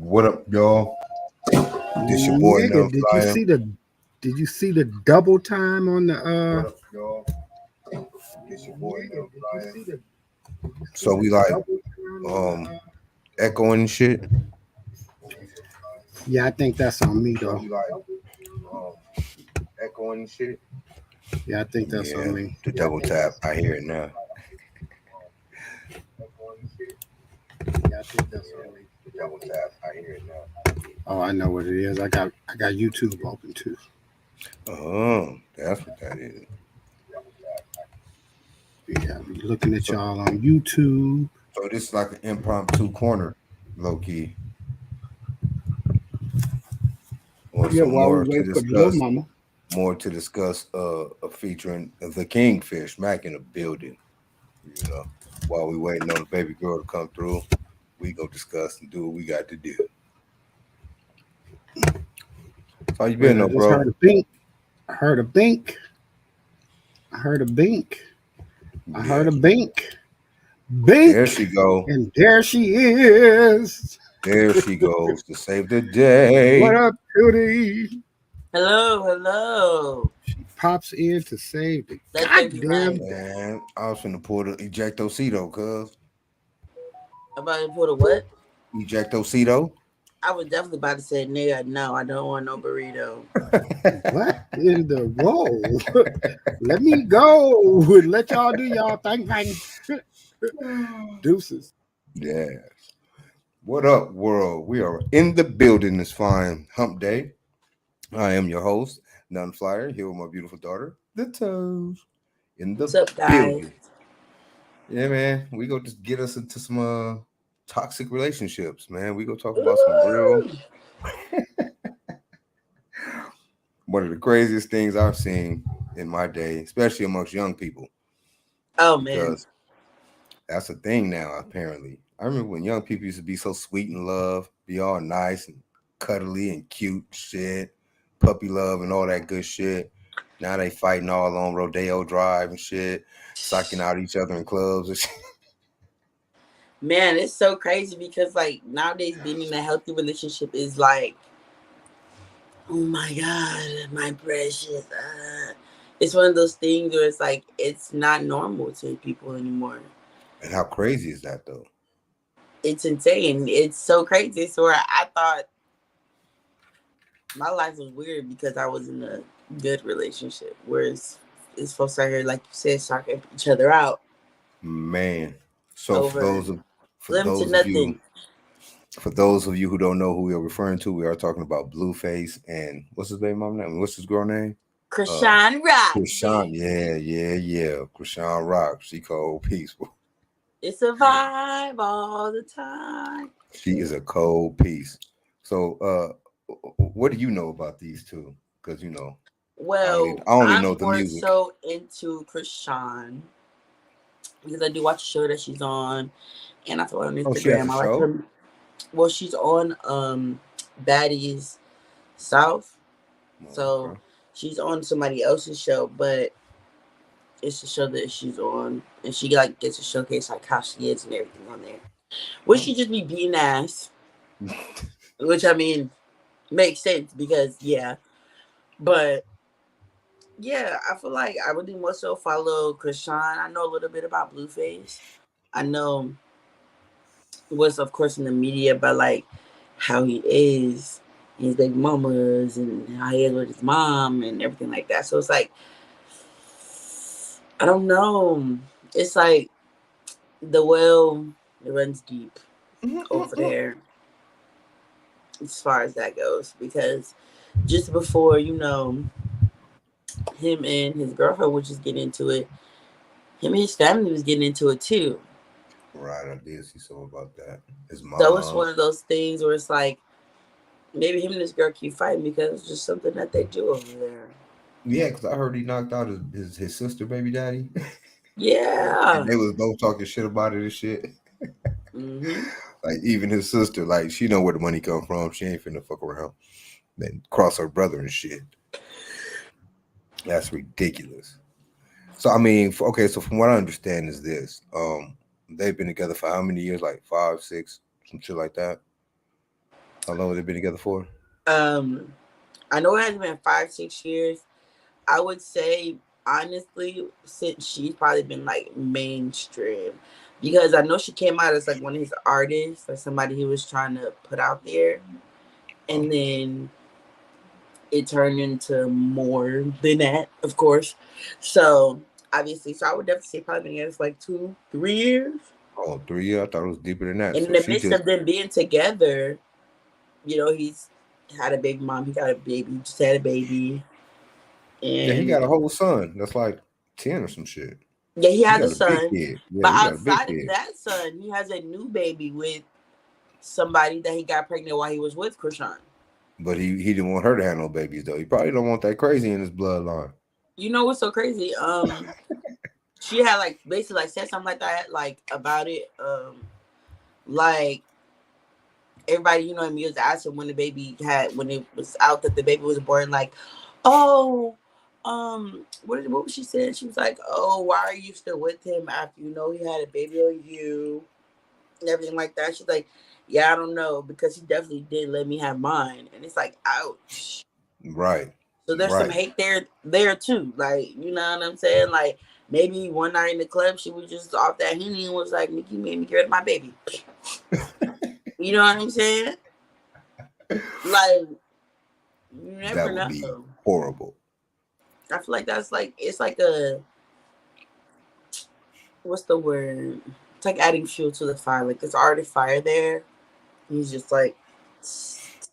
What up, y'all? This your boy Nigga, NunFlyyer. did you see the double time on the What up, y'all? This your boy NunFlyyer. So we like echoing and shit. Yeah, I think that's on me So though. we like echoing and shit. Yeah, I think that's on me. The double tap. I hear it now. Yeah, I think that's on me. The double tap. I hear it now. Oh, I know what it is. I got YouTube open too. Oh, that's what that is. Yeah, I'm looking at y'all on YouTube. So this is like an impromptu corner, low key. Or Yeah, some while more we to wait for the little discuss. mama. More to discuss. Featuring the Kingfish Mac in the building. You know, while we waiting on the baby girl to come through, we go discuss and do what we got to do. How you been, though, bro? I heard a bink. I heard a bink. I heard a bink. I heard a bink. Bink. There she go. And there she is. There she goes to save the day. What up, Judy? Hello. She pops in to save the goddamn day. Man, I was finna pull the ejectocito, cuz. About to pull the what? Ejectocito? I was definitely about to say, nigga, no, I don't want no burrito. What in the whoa? Let me go. Let y'all do y'all thing. Deuces. Yes. What up, world? We are in the building this fine hump day. I am your host, NunFlyyer, here with my beautiful daughter, the Toes, in the What's up, building. guys? Yeah, man. We go just get us into some toxic relationships, man. We go talk about some real. One of the craziest things I've seen in my day, especially amongst young people. Oh, man. Because that's a thing now, apparently. I remember when young people used to be so sweet in love, be all nice and cuddly and cute shit, puppy love and all that good shit. Now they fighting all on Rodeo Drive and shit, sucking out each other in clubs and shit. Man, it's so crazy because, like, nowadays being in a healthy relationship is like, oh my God, my precious. It's one of those things where it's like, it's not normal to people anymore. And how crazy is that, though? It's insane. It's so crazy. So I thought my life was weird because I was in a good relationship. Whereas it's folks out here, like you said, sucking each other out. Man. So for those of you who don't know who we are referring to, we are talking about Blueface and what's his baby mom name? What's his girl name? Krishan Rock. Krishan, yeah. Krishan Rock. She cold peaceful. It's a vibe all the time. She is a cold piece. So, what do you know about these two? Because well, I only know the music. I'm so into Krishan because I do watch a show that she's on, and I follow her on Instagram. Oh, she has a show? Well, she's on Baddies South, so she's on somebody else's show, but it's the show that she's on, and she like gets to showcase like how she is and everything on there. Would she just be beating ass? Which I mean makes sense because but yeah, I feel like I really more so follow Krishan. I know a little bit about Blueface. I know what's of course in the media about like how he is, and his baby mamas, and how he is with his mom and everything like that. So it's like, I don't know. It's like the well, it runs deep over there as far as that goes. Because just before, him and his girlfriend was just getting into it, him and his family was getting into it too. Right, I did see something about that. His So it's mom. one of those things where it's like maybe him and this girl keep fighting because it's just something that they do over there. Yeah, because I heard he knocked out his sister, baby daddy, and Yeah. they was both talking shit about it and shit. Mm-hmm. Like even his sister, like she know where the money come from. She ain't finna fuck around. Then cross her brother and shit. That's ridiculous. So I mean, okay. So from what I understand is this: they've been together for how many years? Like 5, 6, some shit like that. How long have they been together for? Um, I know it has been 5, 6 years. I would say honestly, since she's probably been like mainstream, because I know she came out as like one of his artists or somebody he was trying to put out there, Oh, and then it turned into more than that, of course. So obviously, so I would definitely say probably been together for like 2, 3 years. oh, 3 years. I thought it was deeper than that. And in So the she midst just of them being together, he's had a baby mom. He got a baby, just had a baby, yeah, he got a and whole son that's like 10 or some shit. yeah, he He has a got a big son. kid. Yeah, But he got a big outside of kid. that son, he has a new baby with somebody that he got pregnant while he was with Krishan. But he didn't want her to have no babies though. He probably don't want that crazy in his bloodline. You know what's so crazy? She had like basically like said something like that, like about it. Like everybody, me was asking when it was out that the baby was born, like, oh, what was she saying? She was like, oh, why are you still with him after he had a baby on you and everything like that? She's like, yeah, I don't know, because he definitely didn't let me have mine, and it's like, ouch. Right. So there's some Right. hate there too, like, you know what I'm saying? Like maybe one night in the club she was just off that henny and was like, Nikki made me get rid of my baby. You know what I'm saying? Like, you never That would know. be horrible. I feel like that's like it's like a what's the word? It's like adding fuel to the fire. Like there's already fire there. He's just like,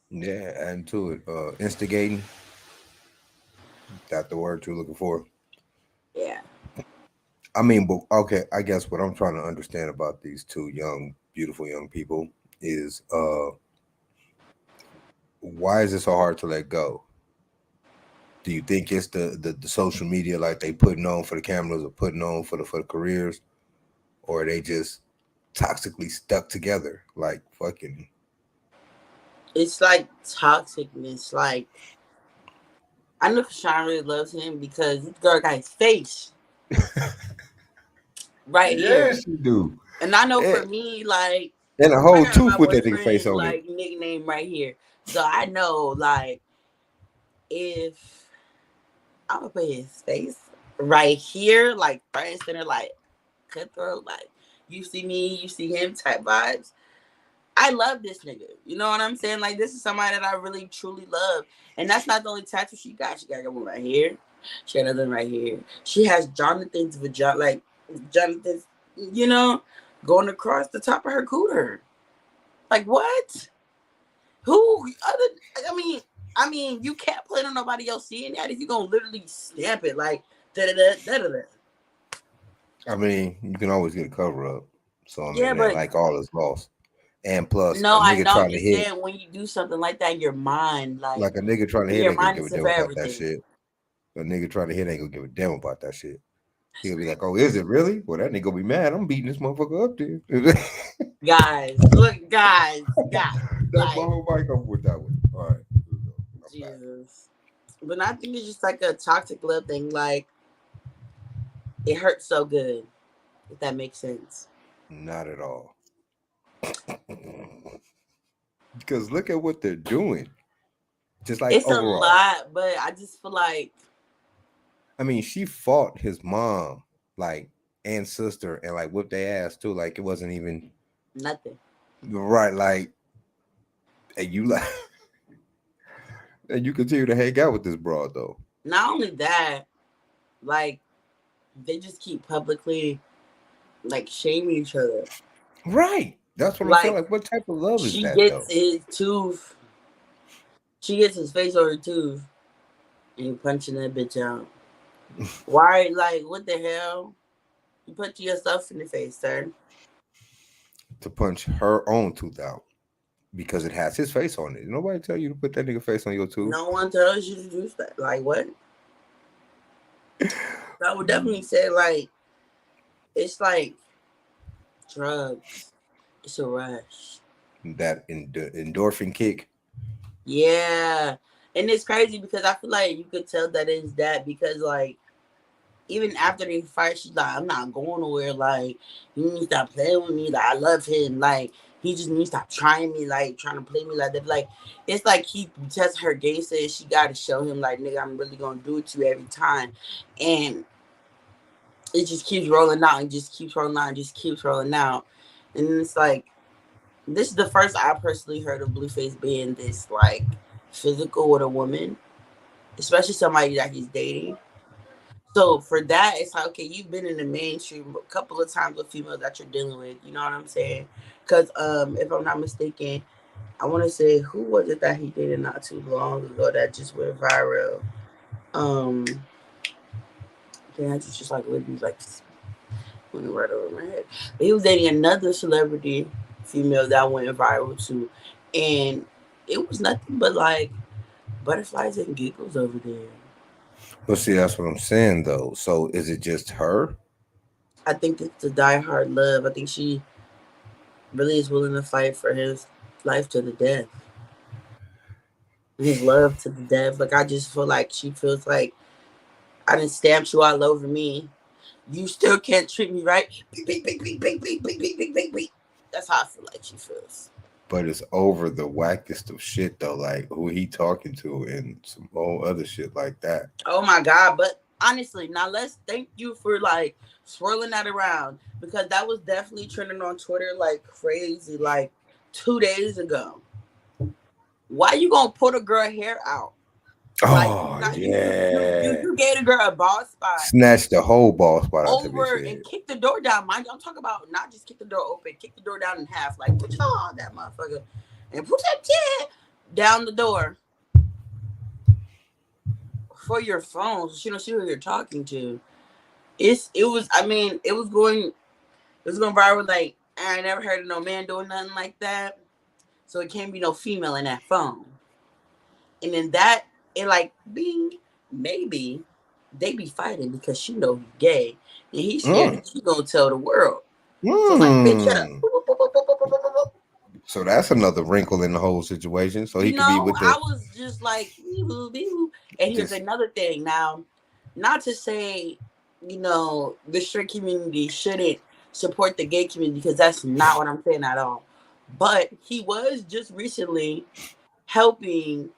Yeah, adding to it. Instigating. That's the word you're looking for. yeah. I mean, but okay, I guess what I'm trying to understand about these two young, beautiful young people is why is it so hard to let go? Do you think it's the social media like they putting on for the cameras or putting on for the careers, or are they just toxically stuck together like fucking It's like toxicness. Like I know Sean really loves him because this girl got his face right here. yes you do, And I know and, for me, like and a I whole got tooth my with that nigga face boyfriend on it. like nickname right here. So I know like if I'm gonna put his face right here, like front and center, like cutthroat, like you see me, you see him type vibes. I love this nigga. You know what I'm saying? Like this is somebody that I really truly love. And that's not the only tattoo she got. She got one right here. She got another one right here. She has Jonathan's vagina, like Jonathan's, going across the top of her cooter. Like what? Who other? I mean, you can't plan on nobody else seeing that if you gonna literally stamp it like da da da da da. I mean, you can always get a cover up, so I Yeah, mean, that but like all is lost. And plus, no, a I nigga know. I'm trying to just hit, saying when you do something like that in your mind, like like a nigga trying to in hit your ain't gonna mind give a is damn for about that everything. shit. A nigga trying to hit ain't gonna give a damn about that shit. He'll be like, "Oh, is it really? Well, that nigga gonna be mad. I'm beating this motherfucker up there." Guys, look, guys, That's my like whole mic up with that one. All right, here we go. I'm back. Jesus. But I think it's just like a toxic love thing. Like it hurts so good, if that makes sense. Not at all. Because look at what they're doing. Just like It's a overall. lot, but I just feel like I mean, she fought his mom, like, and sister, and like whipped their ass too. Like it wasn't even nothing. right. Like, and you like, and you continue to hang out with this broad though. Not only that, like they just keep publicly like shaming each other. Right. That's what I'm saying. Like Like, what type of love is she that gets though? his tooth, she gets his face over her tooth, and he punching that bitch out. Why? Like what the hell? You punch yourself in the face, sir. to punch her own tooth out because it has his face on it. Nobody tell you to put that nigga face on your tooth. No one tells you to do that. Like what? I would definitely say like it's like drugs. It's a rush. That endorphin kick. Yeah. And it's crazy because I feel like you could tell that it's that because like even after they fight, she's like, I'm not going nowhere. Like, he needs to stop playing with me. Like, I love him. Like, he just needs to stop trying me, like, trying to play me like that. Like, it's like he tests her game, says she got to show him, like, nigga, I'm really going to do it to you every time. And it just keeps rolling out and just keeps rolling out and just keeps rolling out. And it's like, this is the first I personally heard of Blueface being this, like, physical with a woman, especially somebody that he's dating. So for that, it's like, okay, you've been in the mainstream a couple of times with females that you're dealing with. You know what I'm saying? Because if I'm not mistaken, I want to say, who was it that he dated not too long ago that just went viral? Yeah, it's just like literally like went right over my head. But he was dating another celebrity female that went viral too, and it was nothing but like butterflies and giggles over there. But see, that's what I'm saying though. So is it just her? I think it's the diehard love. I think she really is willing to fight for his life to the death, his love to the death. Like I just feel like she feels like I didn't stamp you all over me. You still can't treat me right. Beep, beep, beep, beep, beep, beep, beep, beep, beep, beep. That's how I feel like she feels. But it's over the wackest of shit though, like who he talking to and some whole other shit like that. Oh my God. But honestly, now let's thank you for like swirling that around because that was definitely trending on Twitter like crazy like 2 days ago. Why you gonna put a girl hair out? Like Oh yeah. you gave the girl a ball spot Snatched the whole ball spot out of his over head. and kick the door down. Mind you, I'm talking about not just kick the door open, kick the door down in half. Like put y'all that motherfucker and put that kid down the door for your phone so she don't see who you're talking to. It was going viral like I never heard of no man doing nothing like that. So it can't be no female in that phone. And then that it like bing, maybe they be fighting because she know he's gay and he's scared that she gonna tell the world. So it's like, bitch, shut up. So that's another wrinkle in the whole situation. So he could be with the. I was just like, and here's another thing. Now, not to say, the straight community shouldn't support the gay community because that's not what I'm saying at all. But he was just recently helping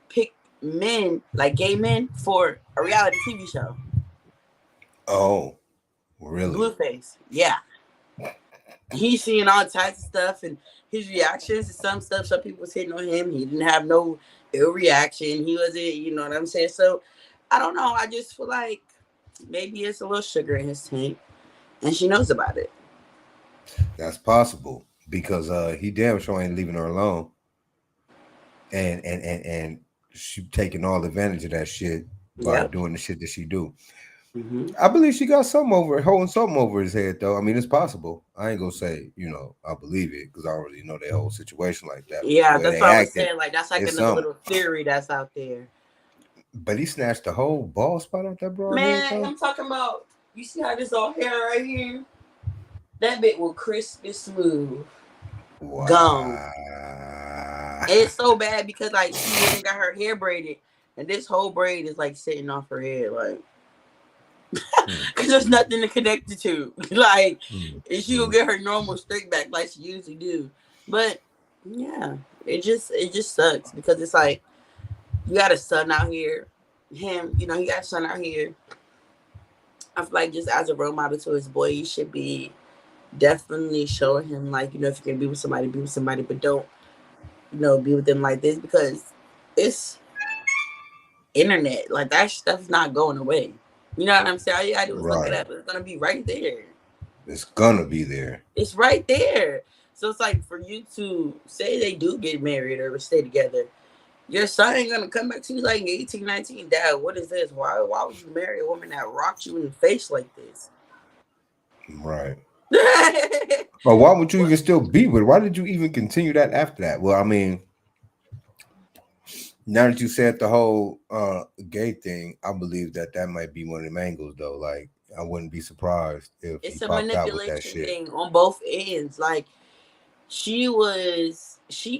pick men, like gay men, for a reality TV show. Oh, really? Blueface, yeah. He's seeing all types of stuff and his reactions to some stuff. Some people was hitting on him. He didn't have no ill reaction. He wasn't, you know what I'm saying? So I don't know. I just feel like maybe it's a little sugar in his tank and she knows about it. That's possible because he damn sure ain't leaving her alone. And she taking all advantage of that shit by doing the shit that she do. Mm-hmm. I believe she got holding something over his head though. I mean, it's possible. I ain't gonna say, I believe it because I don't really know their whole situation like that. Yeah, that's what I was saying. Like that's like another little theory that's out there. But he snatched the whole ball spot out that bro. Man, I'm talking about. You see how this all hair right here? That bit will crisp and smooth. Wow. Gone. It's so bad because like she even got her hair braided, and this whole braid is like sitting off her head, like. Because there's nothing to connect it to. Like, and she will get her normal straight back like she usually do. But yeah, it just sucks because it's like you got a son out here. Him, he got a son out here. I feel like just as a role model to his boy, you should be definitely showing him like, if you can be with somebody, but don't, be with them like this because it's internet. Like that stuff's not going away. You know what I'm saying? All you gotta do is look it up. It's gonna be right there. It's gonna be there. It's right there. So it's like for you to say they do get married or stay together, your son ain't gonna come back to you like 18, 19. Dad, what is this? Why would you marry a woman that rocked you in the face like this? Right. But why would you even still be with her? Why did you even continue that after that? Well, I mean, now that you said the whole gay thing, I believe that might be one of the angles, though. Like, I wouldn't be surprised if he It's a popped out with that manipulation shit. thing on both ends. Like she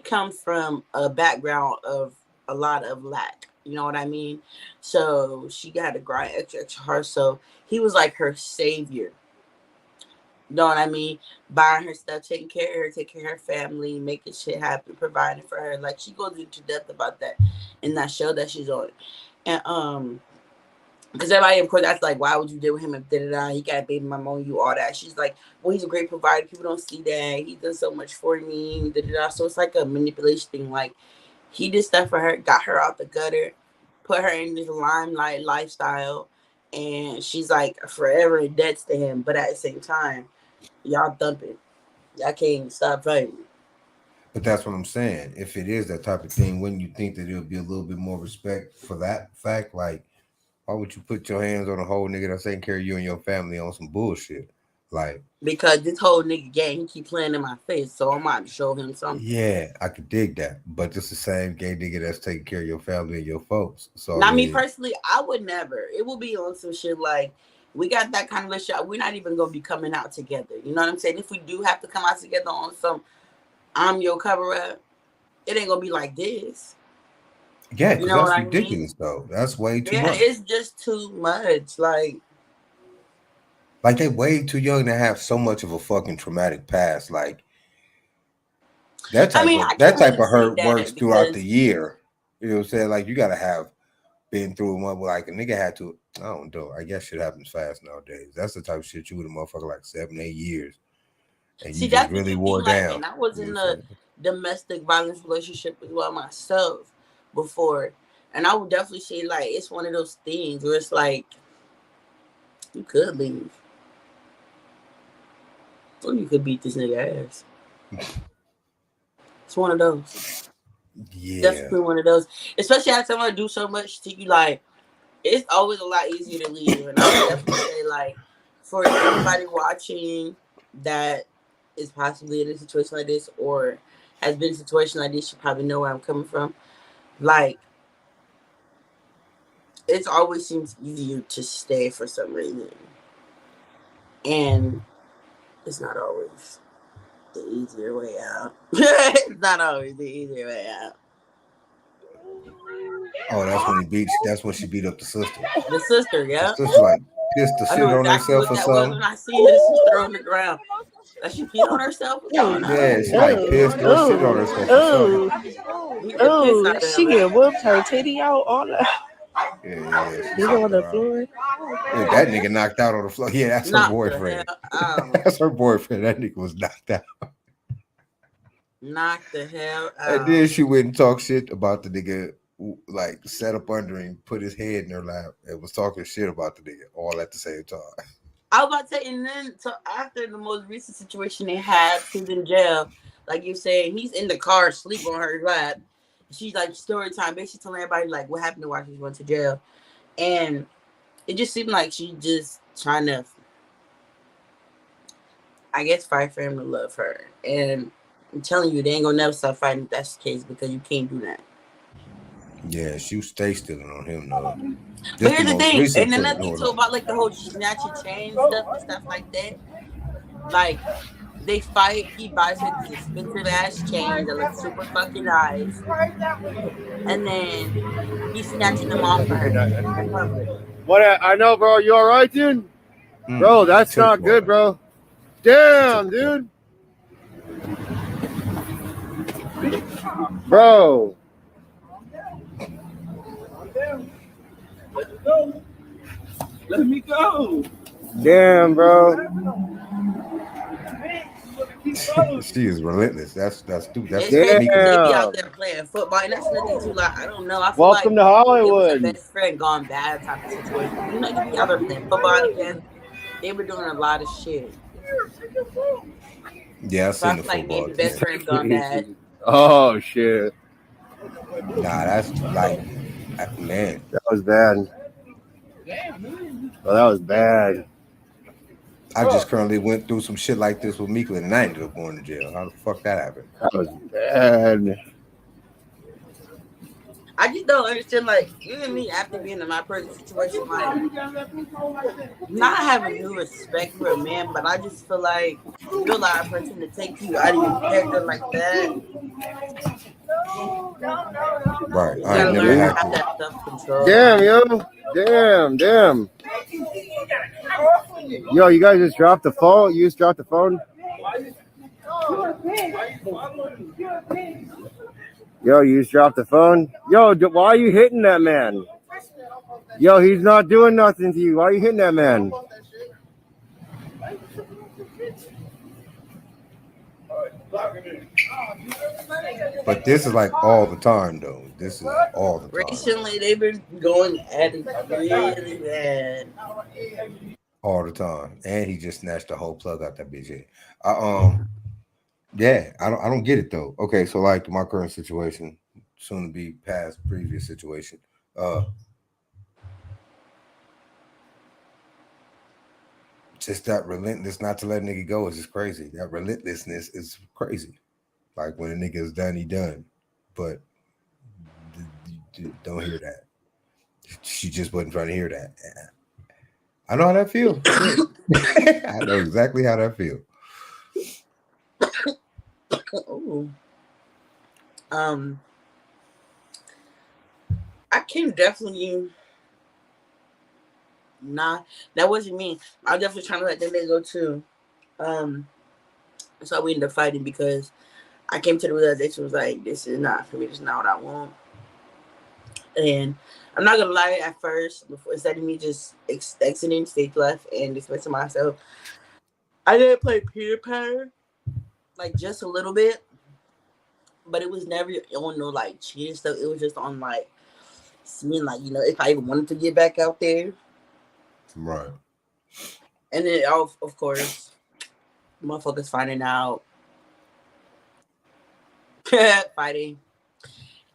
comes from a background of a lot of lack. You know what I mean? So she got to grind extra hard. So he was like her savior. You know what I mean? Buying her stuff, taking care of her, taking care of her family, making shit happen, providing for her. Like she goes into depth about that in that show that she's on. And because everybody, of course, that's like, why would you deal with him if he got a baby mama on you, all that. She's like, well, he's a great provider. People don't see that. He does so much for me. So it's like a manipulation thing. Like he did stuff for her, got her out the gutter, put her in this limelight lifestyle, and she's like forever in debt to him. But at the same time, y'all thumping. Y'all can't stop fighting. But that's what I'm saying. If it is that type of thing, wouldn't you think that there'll be a little bit more respect for that fact? Like, why would you put your hands on a whole nigga that's taking care of you and your family on some bullshit? Like, because this whole nigga game, he keep playing in my face, so I'm about to show him something. Yeah, I could dig that. But it's the same gay nigga that's taking care of your family and your folks. So Not me personally, I would never. It will be on some shit like, we got that kind of relationship. We're not even gonna be coming out together. You know what I'm saying? If we do have to come out together on some I'm your cover up, it ain't gonna be like this. Yeah, because you know that's what ridiculous, I mean? though. That's way too Yeah, much. it's just too much. Like they way too young to have so much of a fucking traumatic past. Like that type I of can't really say hurt works that throughout the because year. You know what I'm saying? Like you gotta have been through one where like a nigga had to. I don't know. I guess shit happens fast nowadays. That's the type of shit you would a motherfucker like 7-8 years, and you see just that's the really thing. wore Like, down. and I was You know in what I'm a saying? domestic violence relationship as well myself before, and I would definitely say like it's one of those things where it's like you could leave. Or you could beat this nigga ass. It's one of those. Yeah. Definitely one of those. Especially after someone do so much to you, like it's always a lot easier to leave. And I would definitely say, like, for anybody watching that is possibly in a situation like this or has been in a situation like this, you probably know where I'm coming from. Like, it always seems easier to stay for some reason. And it's not always the easier way out. It's not always the easier way out. Oh, that's when he beats. That's when she beat up the sister. The sister, The yeah. sister like pissed the I shit knew on exactly herself what or that was something. when I seen the sister on the ground. Like she peed on herself. What's going on? Yeah, she like pissed or shit on herself or something. Beat the piss out of She him. get whooped her titty out on the Yeah, she He's sucked on the her out. floor. Yeah, that nigga knocked out on the floor. Yeah, that's her Knock the hell boyfriend. out. That's her boyfriend. That nigga was knocked out. Knock the hell And then out. she went and talked shit about the nigga, who, like sat up under him, put his head in her lap, and was talking shit about the nigga all at the same time. I was about to say, and then so after the most recent situation they had, he's in jail. Like you said, he's in the car, sleep on her lap. She's like story time, basically telling everybody like what happened to why she went to jail, and it just seemed like she just trying to, I guess, fight for him to love her. And I'm telling you, they ain't gonna never stop fighting if that's the case because you can't do that. Yeah, she stay stealing on him though. But Just the here's the most thing, recent and thing another thing going too on. about like the whole snatchy chain stuff and stuff like that. Like they fight, he buys her these expensive ass chains that look super fucking nice, and then he's snatching them off of her in public. What I know, bro. You all right, dude? Bro, She that's took not one. good, bro. She took Damn, one. dude. Bro. Let me go. Damn, bro. She is relentless. That's stupid. That's It's crazy because they be out Damn. there playing football, and that's another thing too. Like I don't know, I feel like Welcome to it was a Hollywood. best friend gone bad type of situation. You know, they be out there playing football together. They were doing a lot of shit. Yeah, I So I seen the feel like football maybe best thing. friend gone bad. Oh, shit. Nah, that's like, man. That was bad. Oh, that was bad. I just currently went through some shit like this with Mika, and I ended up going to jail. How the fuck that happened? That was bad. I just don't understand, like, even me after being in my present situation, like, not having new respect for a man, but I just feel like you allow a person to take you out of your character like that. Right. You I ain't gotta never learn to had have to. that self-control. Damn, yo. Damn. Yo, you guys just dropped the phone? You just dropped the phone? Yo, you just dropped the phone? Yo, why are you hitting that man? Yo, he's not doing nothing to you. Why are you hitting that man? But this is like all the time, though. This is all the time. Recently, they've been going at it really bad. All the time. And he just snatched the whole plug out that bitch head. Yeah, I don't get it though. Okay, so like my current situation, soon to be past previous situation. Just that relentless not to let a nigga go is just crazy. That relentlessness is crazy. Like when a nigga is done, he done. But don't hear that. She just wasn't trying to hear that. I know how that feels. I know exactly how that feels. Ooh. I can definitely not. That wasn't me. I was definitely trying to let that nigga go too. So we ended up fighting because I came to the realization was like, this is not for me. This is not what I want. And I'm not gonna lie. At first, instead of me just exiting stage left and dismissing myself, I did play Peter Pan, like just a little bit, but it was never on no like cheating stuff. It was just on like seeing like if I even wanted to get back out there. Right. And then of course, motherfuckers finding out, fighting,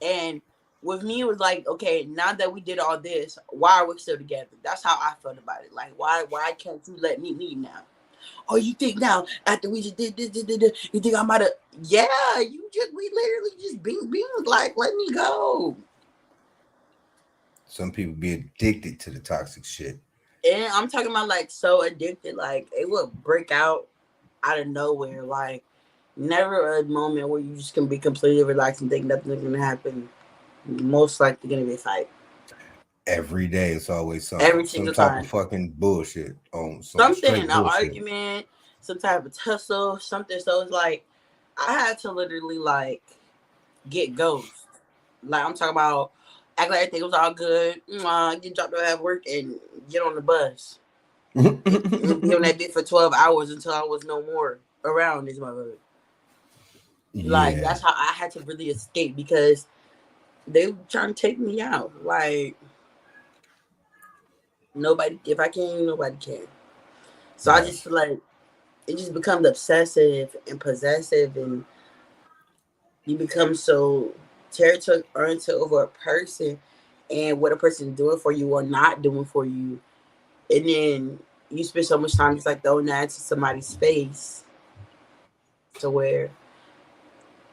and with me it was like, okay, now that we did all this, why are we still together? That's how I felt about it. Like, why can't you let me leave now? Oh, you think now after we just did, you think I might have? Yeah, we literally just being like, let me go. Some people be addicted to the toxic shit. And I'm talking about like so addicted, like it would break out of nowhere. Like never a moment where you just can be completely relaxed and think nothing's gonna happen. Most likely gonna be a fight. Every day it's always Every some single type time. of fucking bullshit on some Something, straight an bullshit. argument, some type of tussle, something. So it's like I had to literally like get ghost. Like I'm talking about act like everything was all good. Get dropped off at work and get on the bus. And be on that bit for 12 hours until I was no more around this motherfucker. Like that's how I had to really escape because they were trying to take me out. Like nobody, if I can, nobody can. So I just feel like it just becomes obsessive and possessive, and you become so territorial oriented over a person and what a person is doing for you or not doing for you, and then you spend so much time just like throwing that into somebody's face to where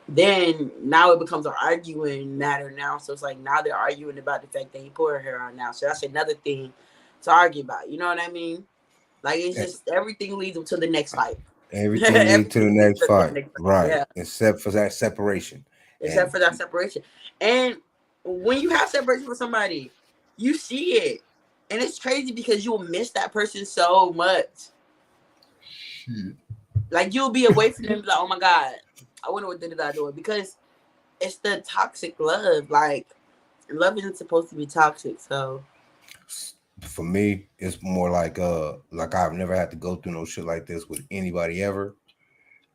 then now it becomes an arguing matter now. So it's like now they're arguing about the fact that he put her hair on now. So that's another thing to argue about. You know what I mean? Like it's just everything leads to the next fight. Everything leads to the next fight. Right. Yeah. Except for that separation. Except for that separation. And when you have separation with somebody, you see it. And it's crazy because you'll miss that person so much. Shit. Like you'll be away from them like, oh my God, I wonder what did I do? Because it's the toxic love. Like love isn't supposed to be toxic. So for me, it's more like I've never had to go through no shit like this with anybody ever.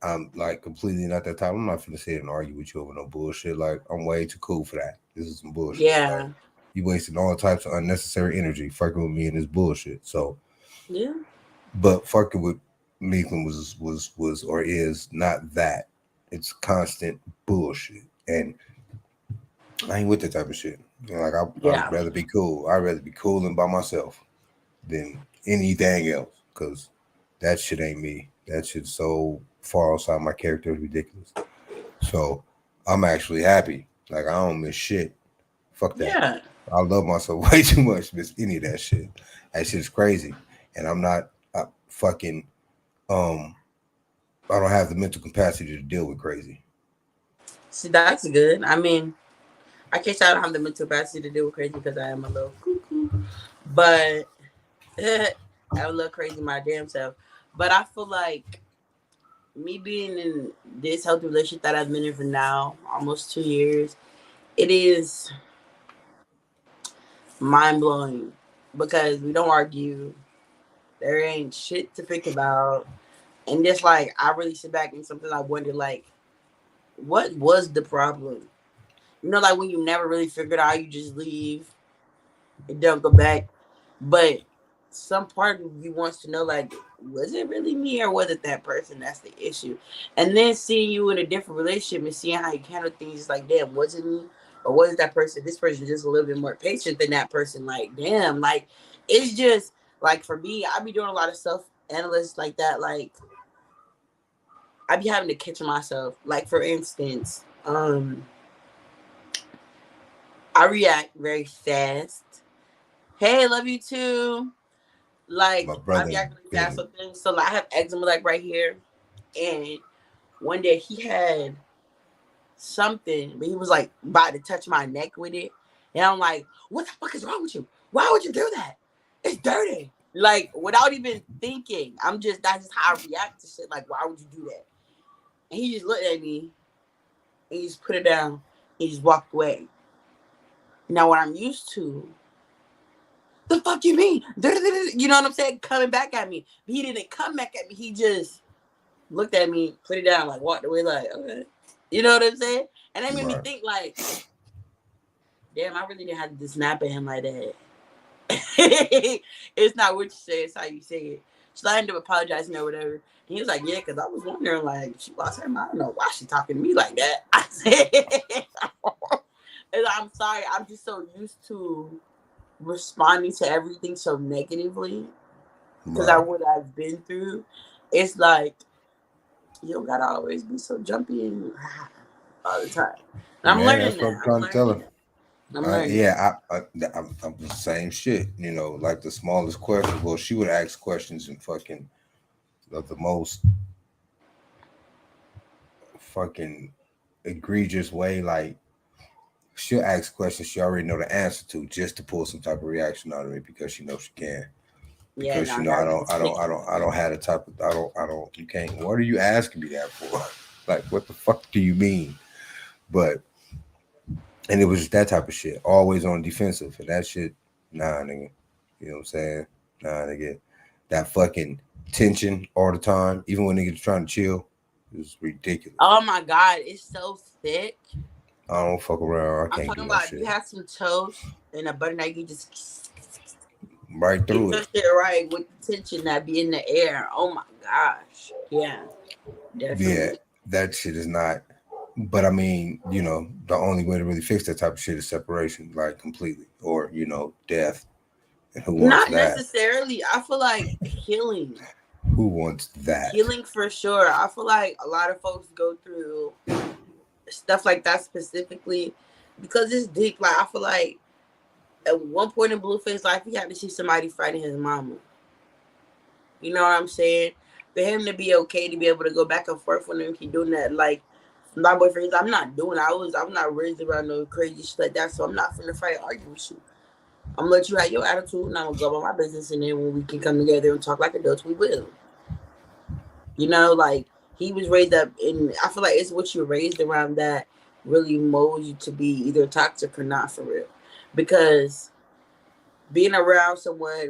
I'm like completely not that type. I'm not gonna sit and argue with you over no bullshit. Like I'm way too cool for that. This is some bullshit. Yeah. Like, you wasting all types of unnecessary energy fucking with me in this bullshit. So yeah. But fucking with Meekland was or is not that. It's constant bullshit. And I ain't with that type of shit. You know, like I'd rather be cool. I'd rather be cool and by myself than anything else. Cause that shit ain't me. That shit's so far outside my character, it's ridiculous. So I'm actually happy. Like I don't miss shit. Fuck that. Yeah. I love myself way too much to miss any of that shit. That shit's crazy. And I'm not fucking I don't have the mental capacity to deal with crazy. See, that's good. I mean, I can't say I don't have the mental capacity to deal with crazy because I am a little cuckoo. But I'm a little crazy my damn self. But I feel like me being in this healthy relationship that I've been in for now, almost 2 years, it is mind blowing because we don't argue. There ain't shit to think about. And just like I really sit back and sometimes I wonder like, what was the problem? You know, like when you never really figured out, you just leave and don't go back. But some part of you wants to know, like, was it really me or was it that person? That's the issue. And then seeing you in a different relationship and seeing how you handle things, like, damn, was it me or was it that person? This person just a little bit more patient than that person. Like, damn, like, it's just like for me, I be doing a lot of self analysis like that. Like, I be having to catch myself. Like, for instance, I react very fast. Hey, love you too. Like My I brother react really fast been with things. So like, I have eczema like right here, and one day he had something, but he was like about to touch my neck with it, and I'm like, "What the fuck is wrong with you? Why would you do that? It's dirty." Like without even thinking, that's just how I react to shit. Like, why would you do that? And he just looked at me and he just put it down. He just walked away. Now what I'm used to, the fuck you mean? You know what I'm saying? Coming back at me. But he didn't come back at me. He just looked at me, put it down, like walked away, like, okay. You know what I'm saying? And that made me think, like, damn, I really didn't have to snap at him like that. It's not what you say, it's how you say it. So I ended up apologizing or whatever. And he was like, yeah, because I was wondering, like, she lost her mind. I don't know why she talking to me like that. I said, and I'm sorry. I'm just so used to responding to everything so negatively because I what I've been through. It's like you don't gotta always be so jumpy and all the time. And I'm learning that's what that. I'm I'm trying to tell learning her. that. I'm learning. I'm the same shit. You know, like the smallest question. Well, she would ask questions in fucking the most fucking egregious way. Like she'll ask questions she already know the answer to just to pull some type of reaction out of me because she knows she can. Yeah, Because no, you know that I don't have the type of I don't you can't. What are you asking me that for? Like what the fuck do you mean? But and it was just that type of shit, always on defensive, and that shit, nah, nigga. You know what I'm saying? Nah, nigga. That fucking tension all the time, even when niggas trying to chill, is ridiculous. Oh my god, it's so thick. I don't fuck around. I I'm can't do talking no about if shit. you have some toast and a butternut, you just Right get through your it. shit right with the tension that be in the air. Oh my gosh. Yeah, Yeah, definitely. that shit is not. But I mean, you know, the only way to really fix that type of shit is separation, like completely, or you know, death. And who wants Not that? necessarily. I feel like healing. Who wants that? Healing for sure. I feel like a lot of folks go through stuff like that specifically because it's deep. Like I feel like at one point in Blueface life, he had to see somebody fighting his mama. You know what I'm saying? For him to be okay to be able to go back and forth with him, keep doing that. Like my boyfriend, I'm not doing. I'm not raised around no crazy shit like that. So I'm not finna fight, argue with you. I'm gonna let you have your attitude, and I'm gonna go about my business. And then when we can come together and talk like adults, we will. You know, like he was raised up, and I feel like it's what you're raised around that really molds you to be either toxic or not for real. Because being around someone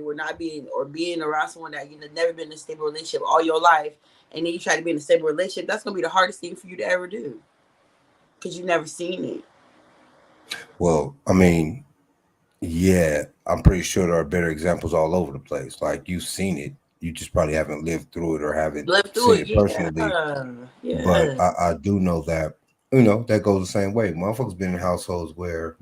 or being around someone that you've never been in a stable relationship all your life, and then you try to be in a stable relationship, that's gonna be the hardest thing for you to ever do because you've never seen it. Well, I mean, yeah, I'm pretty sure there are better examples all over the place. Like you've seen it, you just probably haven't lived through it or haven't Live through seen it, it personally. yeah, But yeah. I do know that, you know, that goes the same way. Motherfuckers been in households where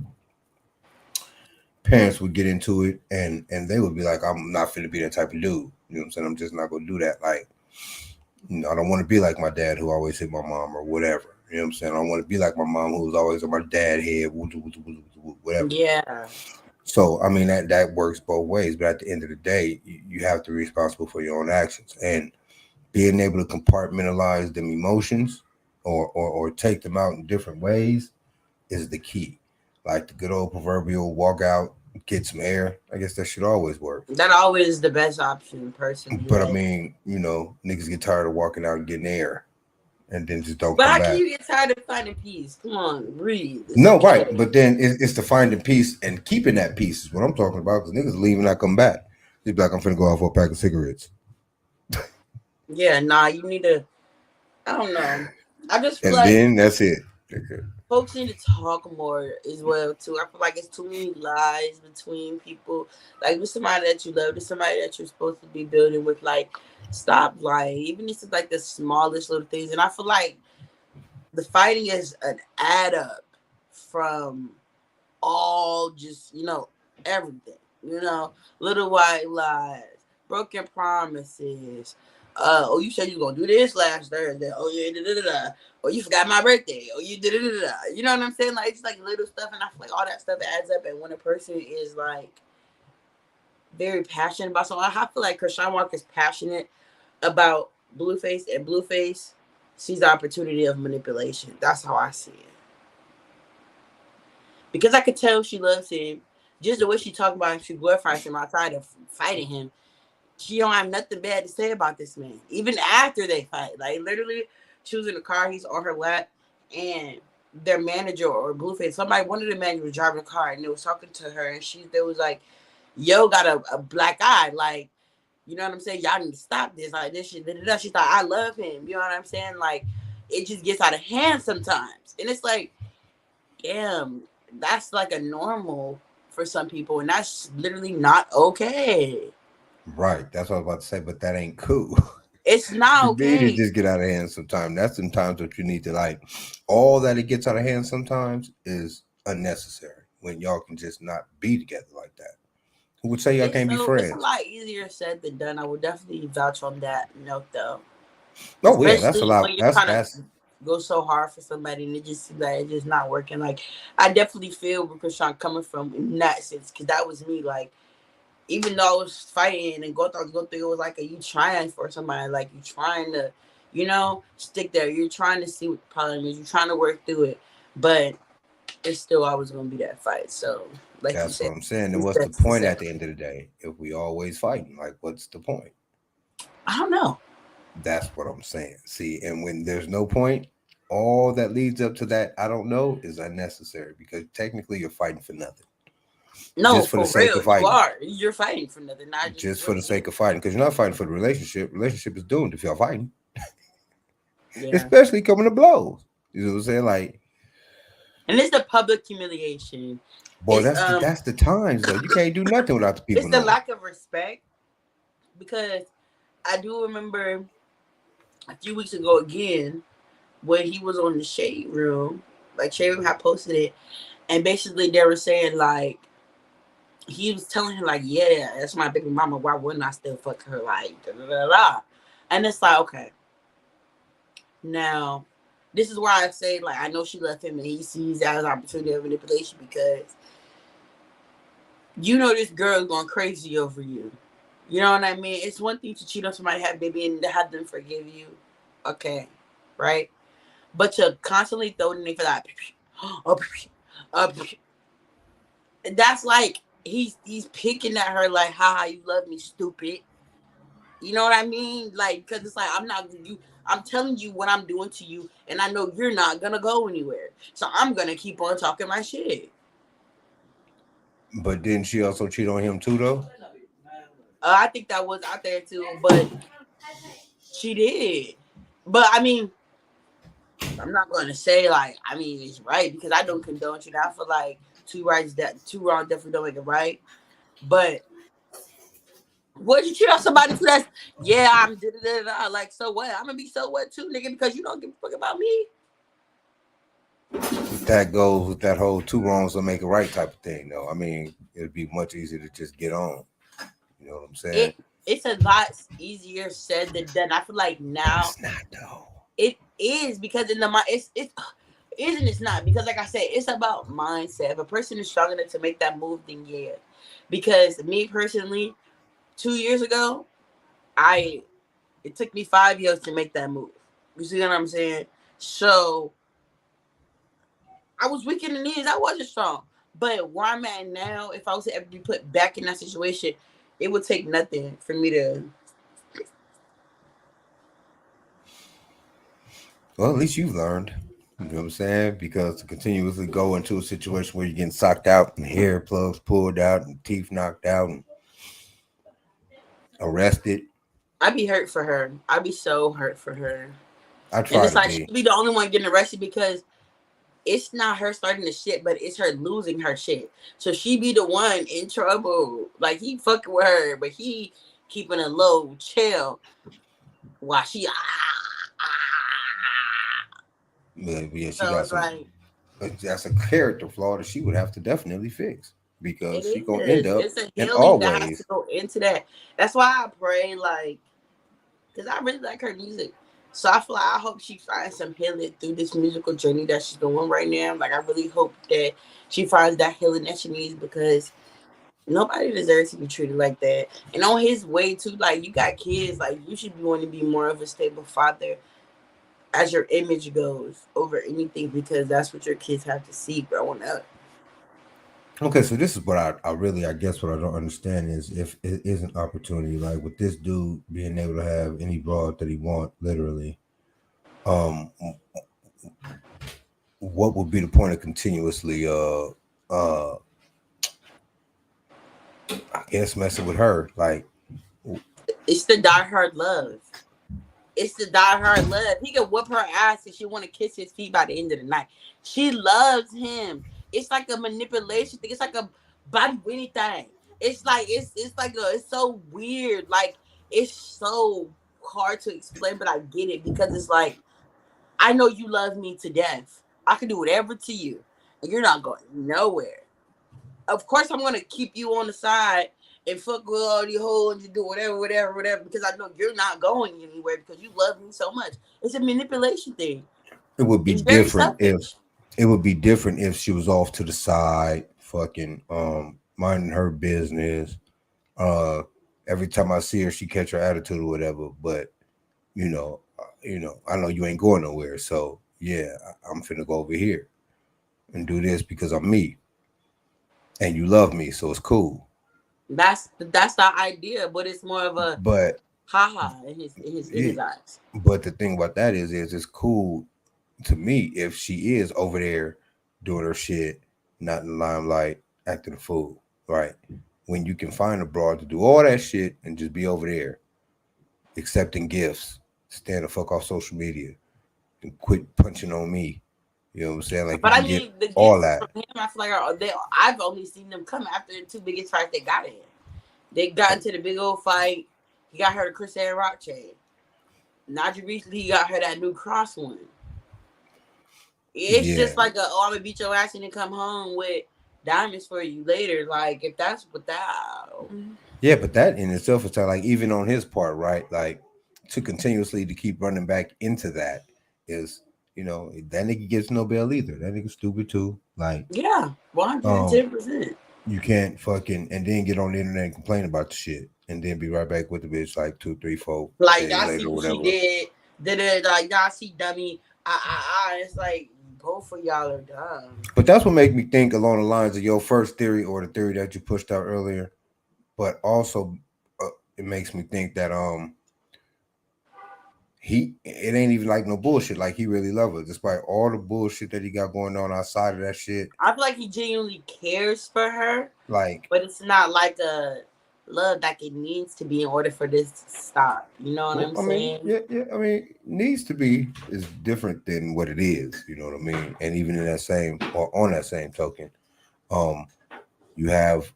parents would get into it and they would be like, I'm not finna be that type of dude. You know what I'm saying? I'm just not gonna do that. Like, you know, I don't want to be like my dad who always hit my mom or whatever. You know what I'm saying? I don't want to be like my mom who was always on my dad head, whatever. Yeah. So I mean that works both ways, but at the end of the day, you have to be responsible for your own actions, and being able to compartmentalize them emotions or take them out in different ways is the key. Like the good old proverbial walk out, get some air. I guess that should always work. That always is the best option, personally. But I Like, mean, you know, niggas get tired of walking out and getting air and then just don't but come how can back. you get tired of finding peace? Come on, breathe. It's No, okay. right. But then it's the finding peace and keeping that peace is what I'm talking about. Because niggas leave and not come back. They be like, I'm finna go out for a pack of cigarettes. Yeah, nah, you need to. I don't know. I just feel And like then that's it. folks need to talk more as well too. I feel like it's too many lies between people. Like with somebody that you love, with somebody that you're supposed to be building with. Like, stop lying. Even if it's like the smallest little things. And I feel like the fighting is an add up from all just everything. Little white lies, broken promises. Oh, you said you were gonna do this last Thursday. Oh yeah, da da da. Oh, you forgot my birthday. Oh, you da da da da. You know what I'm saying? Like, it's like little stuff, and I feel like all that stuff adds up. And when a person is like very passionate about something, I feel like Krishan Walker is passionate about Blueface, and Blueface sees the opportunity of manipulation. That's how I see it. Because I could tell she loves him. Just the way she talked about him, she glorifies him outside of fighting him. She don't have nothing bad to say about this man. Even after they fight. Like, literally, she was in the car, he's on her lap, and their manager or Blueface, one of the managers was driving the car, and they was talking to her, and they was like, yo got a black eye. Like, you know what I'm saying? Y'all need to stop this. Like, this shit. She thought, I love him. You know what I'm saying? Like, it just gets out of hand sometimes. And it's like, damn, that's like a normal for some people, and that's literally not okay. Right. That's what I was about to say, but that ain't cool. It's not You need to okay. just get out of hand sometimes. That's sometimes what you need to like. All that it gets out of hand sometimes is unnecessary when y'all can just not be together like that. Who would say y'all can't be It's a friends? lot easier said than done. I would definitely vouch on that note, though. Oh yeah, that's a Especially lot. when you're trying That's to go so hard for somebody and it just seems like it's just not working. Like, I definitely feel where Krishan coming from in that sense, because that was me. Like, even though I was fighting and going through, it was like, are you trying for somebody? Like, you trying to, stick there. You're trying to see what the problem is. You're trying to work through it. But it's still always going to be that fight. So, like you that's said, what I'm saying. And it's what's the best to point say. at the end of the day if we always fighting? Like, what's the point? I don't know. That's what I'm saying. See, and when there's no point, all that leads up to that I don't know is unnecessary because technically you're fighting for nothing. No, Just for the for sake real, of you fighting. are. You're fighting for nothing, not Just just for the sake of fighting. Because you're not fighting for the relationship. Relationship is doomed if y'all fighting. Yeah. Especially coming to blows. You know what I'm saying? Like, and it's the public humiliation. boy, It's that's the times though. You can't do nothing without the people it's the knowing. lack of respect, because I do remember a few weeks ago again when he was on the Shade Room. Like, Shade Room had posted it, and basically they were saying, like, he was telling her, like, yeah, that's my baby mama. Why wouldn't I still fuck her? Like, da, da, da, da. And it's like, okay. Now, this is why I say, like, I know she left him and he sees that as an opportunity of manipulation, because this girl is going crazy over you. You know what I mean? It's one thing to cheat on somebody, have a baby, and to have them forgive you. Okay. Right? But to constantly throw in there for that, that's like he's picking at her like, "Ha, you love me, stupid." You know what I mean? Like, because it's like, I'm telling you what I'm doing to you, and I know you're not gonna go anywhere, so I'm gonna keep on talking my shit. But didn't she also cheat on him too though? I think that was out there too, but she did. But I mean, I'm not going to say, like, I mean, it's right, because I don't condone it. I feel like two wrongs definitely don't make it right. But would you cheat on somebody for that? Yeah, I'm da-da-da-da. Like, so what? I'm gonna be so what too, nigga, because you don't give a fuck about me. that goes with that whole two wrongs don't make a right type of thing, though. I mean, it'd be much easier to just get on. You know what I'm saying? It's a lot easier said than done. I feel like now It's not though. it is because in the mind it's isn't it's not because like I said it's about mindset. If a person is strong enough to make that move, then yeah. Because me personally, 2 years ago, it took me 5 years to make that move. You see what I'm saying? So I was weak in the knees. I wasn't strong. But where I'm at now, if I was to ever be put back in that situation, it would take nothing for me to. Well, at least you've learned. You know what I'm saying? Because to continuously go into a situation where you're getting socked out and hair plugs pulled out and teeth knocked out and arrested. I'd be hurt for her. I'd be so hurt for her. I And try it's to like be. she'd be the only one getting arrested because it's not her starting the shit, but it's her losing her shit. So she be the one in trouble. Like he fucking with her, but he keeping a low chill while she Yeah, she So got it's some. like That's a character flaw that she would have to definitely fix it because she gonna end is. up It's a in healing that has to always. go into that. That's why I pray, like, because I really like her music. So I feel like I hope she finds some healing through this musical journey that she's doing right now. Like I really hope that she finds that healing that she needs because nobody deserves to be treated like that. And on his way too, like you got kids, like you should be wanting to be more of a stable father as your image goes over anything because that's what your kids have to see growing up. Okay, so this is what I really I guess what I don't understand is if it is an opportunity like with this dude being able to have any broad that he want literally, um, what would be the point of continuously I guess messing with her like It's the diehard love. It's the diehard love. He can whoop her ass if she want to kiss his feet by the end of the night. She loves him. It's like a manipulation thing. It's like a Bobby Winnie thing. It's like it's so weird. Like it's so hard to explain, but I get it because it's like I know you love me to death. I can do whatever to you, and you're not going nowhere. Of course, I'm gonna keep you on the side and fuck with all these hoes and do whatever, because I know you're not going anywhere because you love me so much. It's a manipulation thing. it would be It's very different if selfish. it would be different if she was off to the side, fucking minding her business. Uh every time I see her she catch her attitude or whatever, but I know you ain't going nowhere. So yeah, I'm finna go over here and do this because I'm me. And you love me, so it's cool. That's the idea, but it's more of a But haha in his it, eyes. but the thing about that is it's cool to me if she is over there doing her shit, not in the limelight, acting a fool, right? When you can find a broad to do all that shit and just be over there accepting gifts, stand the fuck off social media and quit punching on me. You know what I'm saying? Like you But I can get mean, the all gifts from that. him, I feel like I've only seen them come after the two biggest fights they got in. They got into the big old fight. He got her the Chris and Rock chain. Najee recently he got her that new cross one. It's Yeah. just like I'm gonna beat your ass and then come home with diamonds for you later. Like if that's what that. Yeah, but that in itself is like even on his part, right? Like to continuously to keep running back into that is, that nigga gets no bail either. That nigga stupid too. Like, Yeah, um, 110%. you can't fucking and then get on the internet and complain about the shit and then be right back with the bitch like 2, 3, 4 Like days y'all see later or what she whatever. did. Did it like y'all see dummy? It's like both of y'all are dumb. But that's what made me think along the lines of your first theory or the theory that you pushed out earlier. But also, it makes me think that it ain't even like no bullshit. Like he really love her, despite all the bullshit that he got going on outside of that shit. I feel like he genuinely cares for her, Like, but it's not like a love like it needs to be in order for this to stop. You know what well, I'm I mean, saying? yeah, yeah. I mean, needs to be is different than what it is. You know what I mean? And even in that same or on that same token, um, you have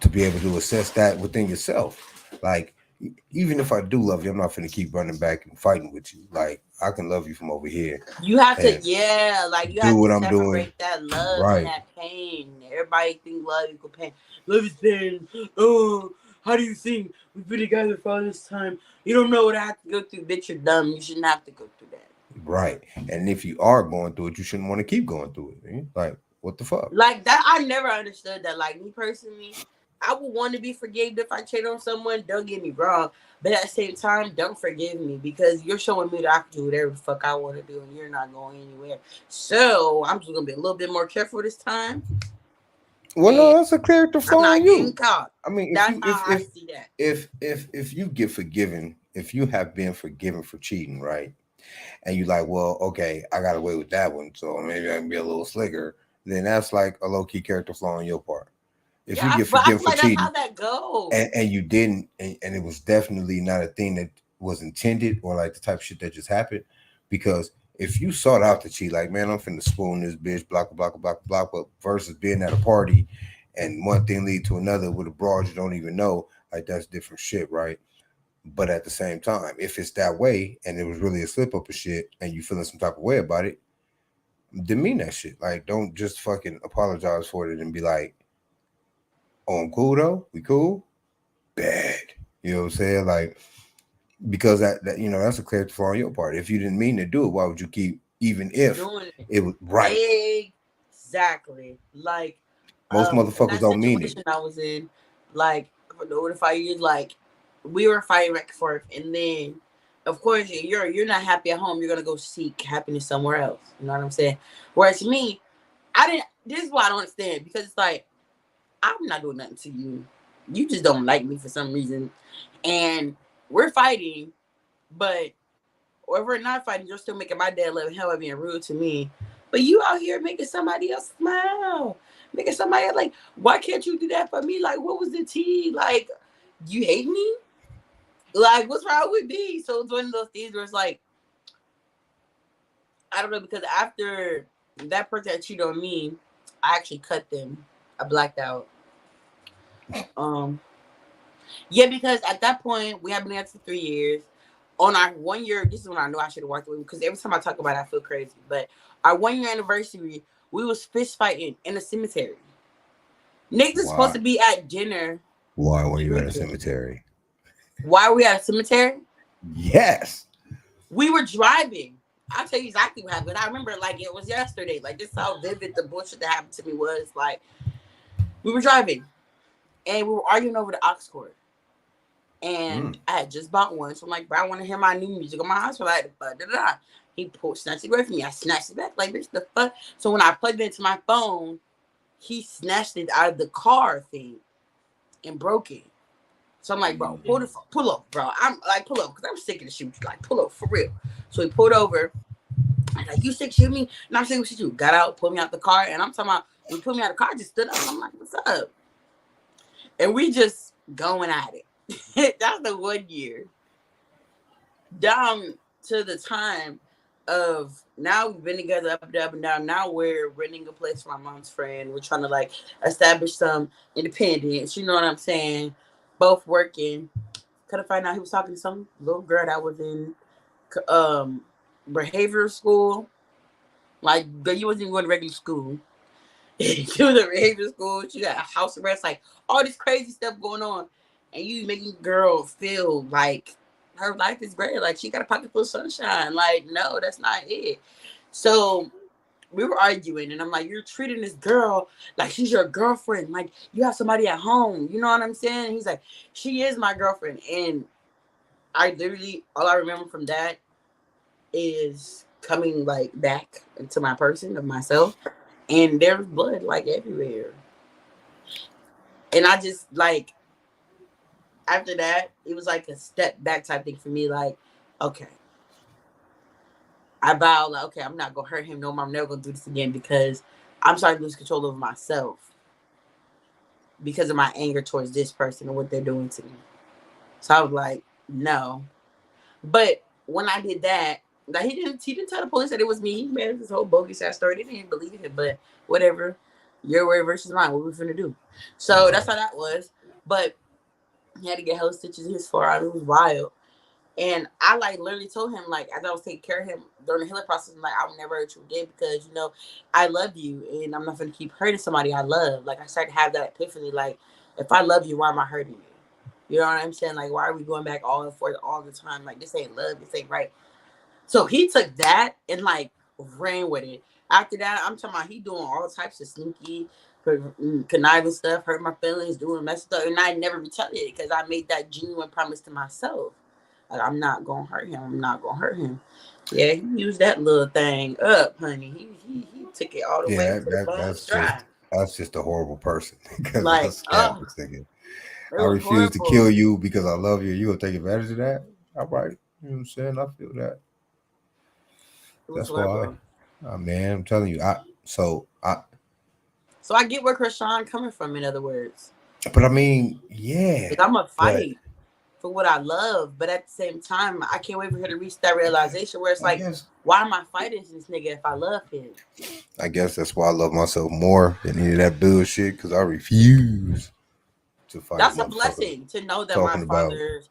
to be able to assess that within yourself. Like, even if I do love you, I'm not finna keep running back and fighting with you. Like I can love you from over here You have to, and yeah, like you do have to what I'm doing. separate that love and Right. that pain. Everybody think love equal pain. Love is pain. Oh, how do you think we've been together for all this time? You don't know what I have to go through. Bitch, you're dumb. You shouldn't have to go through that. Right. And if you are going through it, you shouldn't want to keep going through it. Man. Like, what the fuck? Like that, I never understood that. Like me personally, I would want to be forgiven if I cheat on someone. Don't get me wrong, but at the same time, don't forgive me because you're showing me that I can do whatever the fuck I want to do, and you're not going anywhere. So I'm just gonna be a little bit more careful this time. Well, And no, that's a character I'm flaw not in getting you. caught. I mean, That's how I see that. if you get forgiven, if you have been forgiven for cheating, right? And you like, well, okay, I got away with that one, so maybe I can be a little slicker. Then that's like a low key character flaw on your part. If you Yeah, get but I forgiven feel for like that's cheating how that goes. and you didn't, and it was definitely not a thing that was intended or like the type of shit that just happened, because if you sought out to cheat, like, man, I'm finna spoon this bitch, block, block, block, block, but versus being at a party and one thing lead to another with a broad you don't even know, like that's different shit, right? But at the same time, if it's that way and it was really a slip up of shit and you feeling some type of way about it, demean that shit. Like, don't just fucking apologize for it and be like, oh, I'm cool though? We cool? Bad. You know what I'm saying? Like, because that you know, that's a clear flaw on your part. If you didn't mean to do it, why would you keep, even if Doing it it was right? exactly like Most in motherfuckers that don't mean it. situation I was in, like for the over 5 years, like we were fighting back and forth, and then of course you're not happy at home. You're gonna go seek happiness somewhere else. You know what I'm saying? Whereas me, I didn't. This is why I don't understand because it's like I'm not doing nothing to you. You just don't like me for some reason, and we're fighting, but or if we're not fighting, you're still making my dad live hell by being rude to me. But you out here making somebody else smile, making somebody else, like, why can't you do that for me? Like, what was the tea? Like, you hate me? Like, what's wrong with me? So it's one of those things where it's like, I don't know, because after that person that cheated on me, I actually cut them. I blacked out. Um, yeah, because at that point we have been together for 3 years. On our 1 year, this is when I know I should have walked away because every time I talk about it, I feel crazy. But our 1 year anniversary, we was fist fighting in a cemetery. Niggas is supposed Why? to be at dinner. Why were you at a Drinking. cemetery? Why are we at a cemetery? Yes. We were driving. I'll tell you exactly what happened. I remember like it was yesterday. Like this is how vivid the bullshit that happened to me was. Like we were driving and we were arguing over the aux cord. And I had just bought one. So I'm like, bro, I want to hear my new music on my house. So like, he snatched it away from me. I snatched it back. Like, bitch, the fuck? So when I plugged it into my phone, he snatched it out of the car thing and broke it. So I'm like, bro, pull up, bro. I'm like, pull up, because I'm sick of the shit. Like, pull up, for real. So he pulled over. I'm like, you sick shit me? And I'm sick with you. Got out, pulled me out the car. And I'm talking about, when he pulled me out the car, I just stood up. And I'm like, what's up? And we just going at it. That's the 1 year. Down to the time of now we've been together up and down. Now we're renting a place for my mom's friend. We're trying to like establish some independence. You know what I'm saying? Both working. Could have find out he was talking to some little girl that was in behavioral school. Like, girl, you wasn't even going to regular school. She was in behavioral school. She got a house arrest. Like all this crazy stuff going on, and you making the girl feel like her life is great. Like she got a pocket full of sunshine. Like, no, that's not it. So we were arguing, and I'm like, you're treating this girl like she's your girlfriend. Like you have somebody at home. You know what I'm saying? And he's like, she is my girlfriend. And I literally, all I remember from that is coming like back into my person of myself. And there's blood like everywhere. And I just like, after that, it was like a step back type thing for me. Like, okay, I vow, like, okay, I'm not gonna hurt him no more. I'm never gonna do this again because I'm starting to lose control over myself because of my anger towards this person and what they're doing to me. So I was like, no. But when I did that, like he didn't tell the police that it was me. He made this whole bogus ass story. They didn't even believe it, but whatever. Your word versus mine. What we finna do? So that's how that was. But He had to get hella stitches in his forearm. It was wild. And I like literally told him, like, as I was taking care of him during the healing process, I'm like, I would never hurt you again because, you know, I love you and I'm not going to keep hurting somebody I love. Like, I started to have that epiphany. Like, if I love you, why am I hurting you? You know what I'm saying? Like, why are we going back all and forth all the time? Like, this ain't love. This ain't right. So he took that and, like, ran with it. After that, I'm talking about he doing all types of sneaky, conniving stuff, hurt my feelings, doing messed up. And I never retaliated because I made that genuine promise to myself. Like, I'm not gonna hurt him. I'm not gonna hurt him. Yeah, he used that little thing up, honey. He took it all the way Yeah, to the bone dry. that's just a horrible person because Like, that's scab was thinking. it I was refuse to horrible. kill you because I love you. You will take advantage of that. All right, you know what I'm saying? I feel that. It was That's horrible. why, man. I'm telling you. So I get where Krishan coming from. In other words, but I mean, yeah. because I'm a But fight for what I love, but at the same time, I can't wait for her to reach that realization where it's I like, guess why am I fighting this nigga if I love him? that's why I love myself more than any of that bullshit because I refuse to fight That's a motherfuckers blessing to know that my talking about father's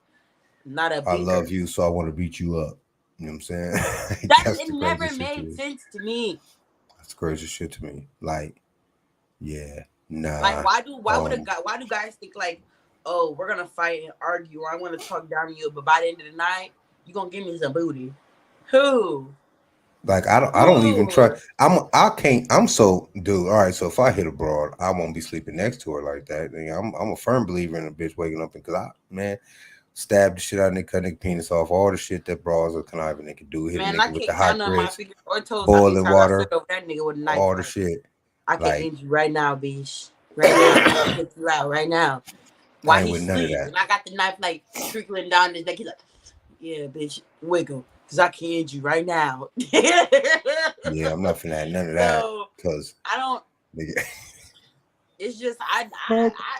not a I beater. love you, so I want to beat you up. You know what I'm saying? That That's it the never craziest shit to made me. sense to me. That's crazy shit to me. Like, yeah, Like, nah. why do guys think like, oh, we're gonna fight and argue, or I want to talk down to you, but by the end of the night, you gonna give me some booty? Who? Like I don't even try. Who? I can't. I'm so dude. All right, so if I hit a broad, I won't be sleeping next to her like that. I'm a firm believer in a bitch waking up because I man stab the shit out of nigga, cut nigga penis off, all the shit that bras are conniving they can do, hit a Man, I nigga with the can't hot count on my grits, fingers or toes how many boiling times I stood water, over that nigga with a knife. all the Like, shit. I can Like end you right now, bitch. Right now, I can take you out right now. I While ain't he with none of sleep, that. and I got the knife like trickling down his neck. He's like, "Yeah, bitch, wiggle, cause I can end you right now." Yeah, I'm not finna have none of that So because I don't. nigga. It's just I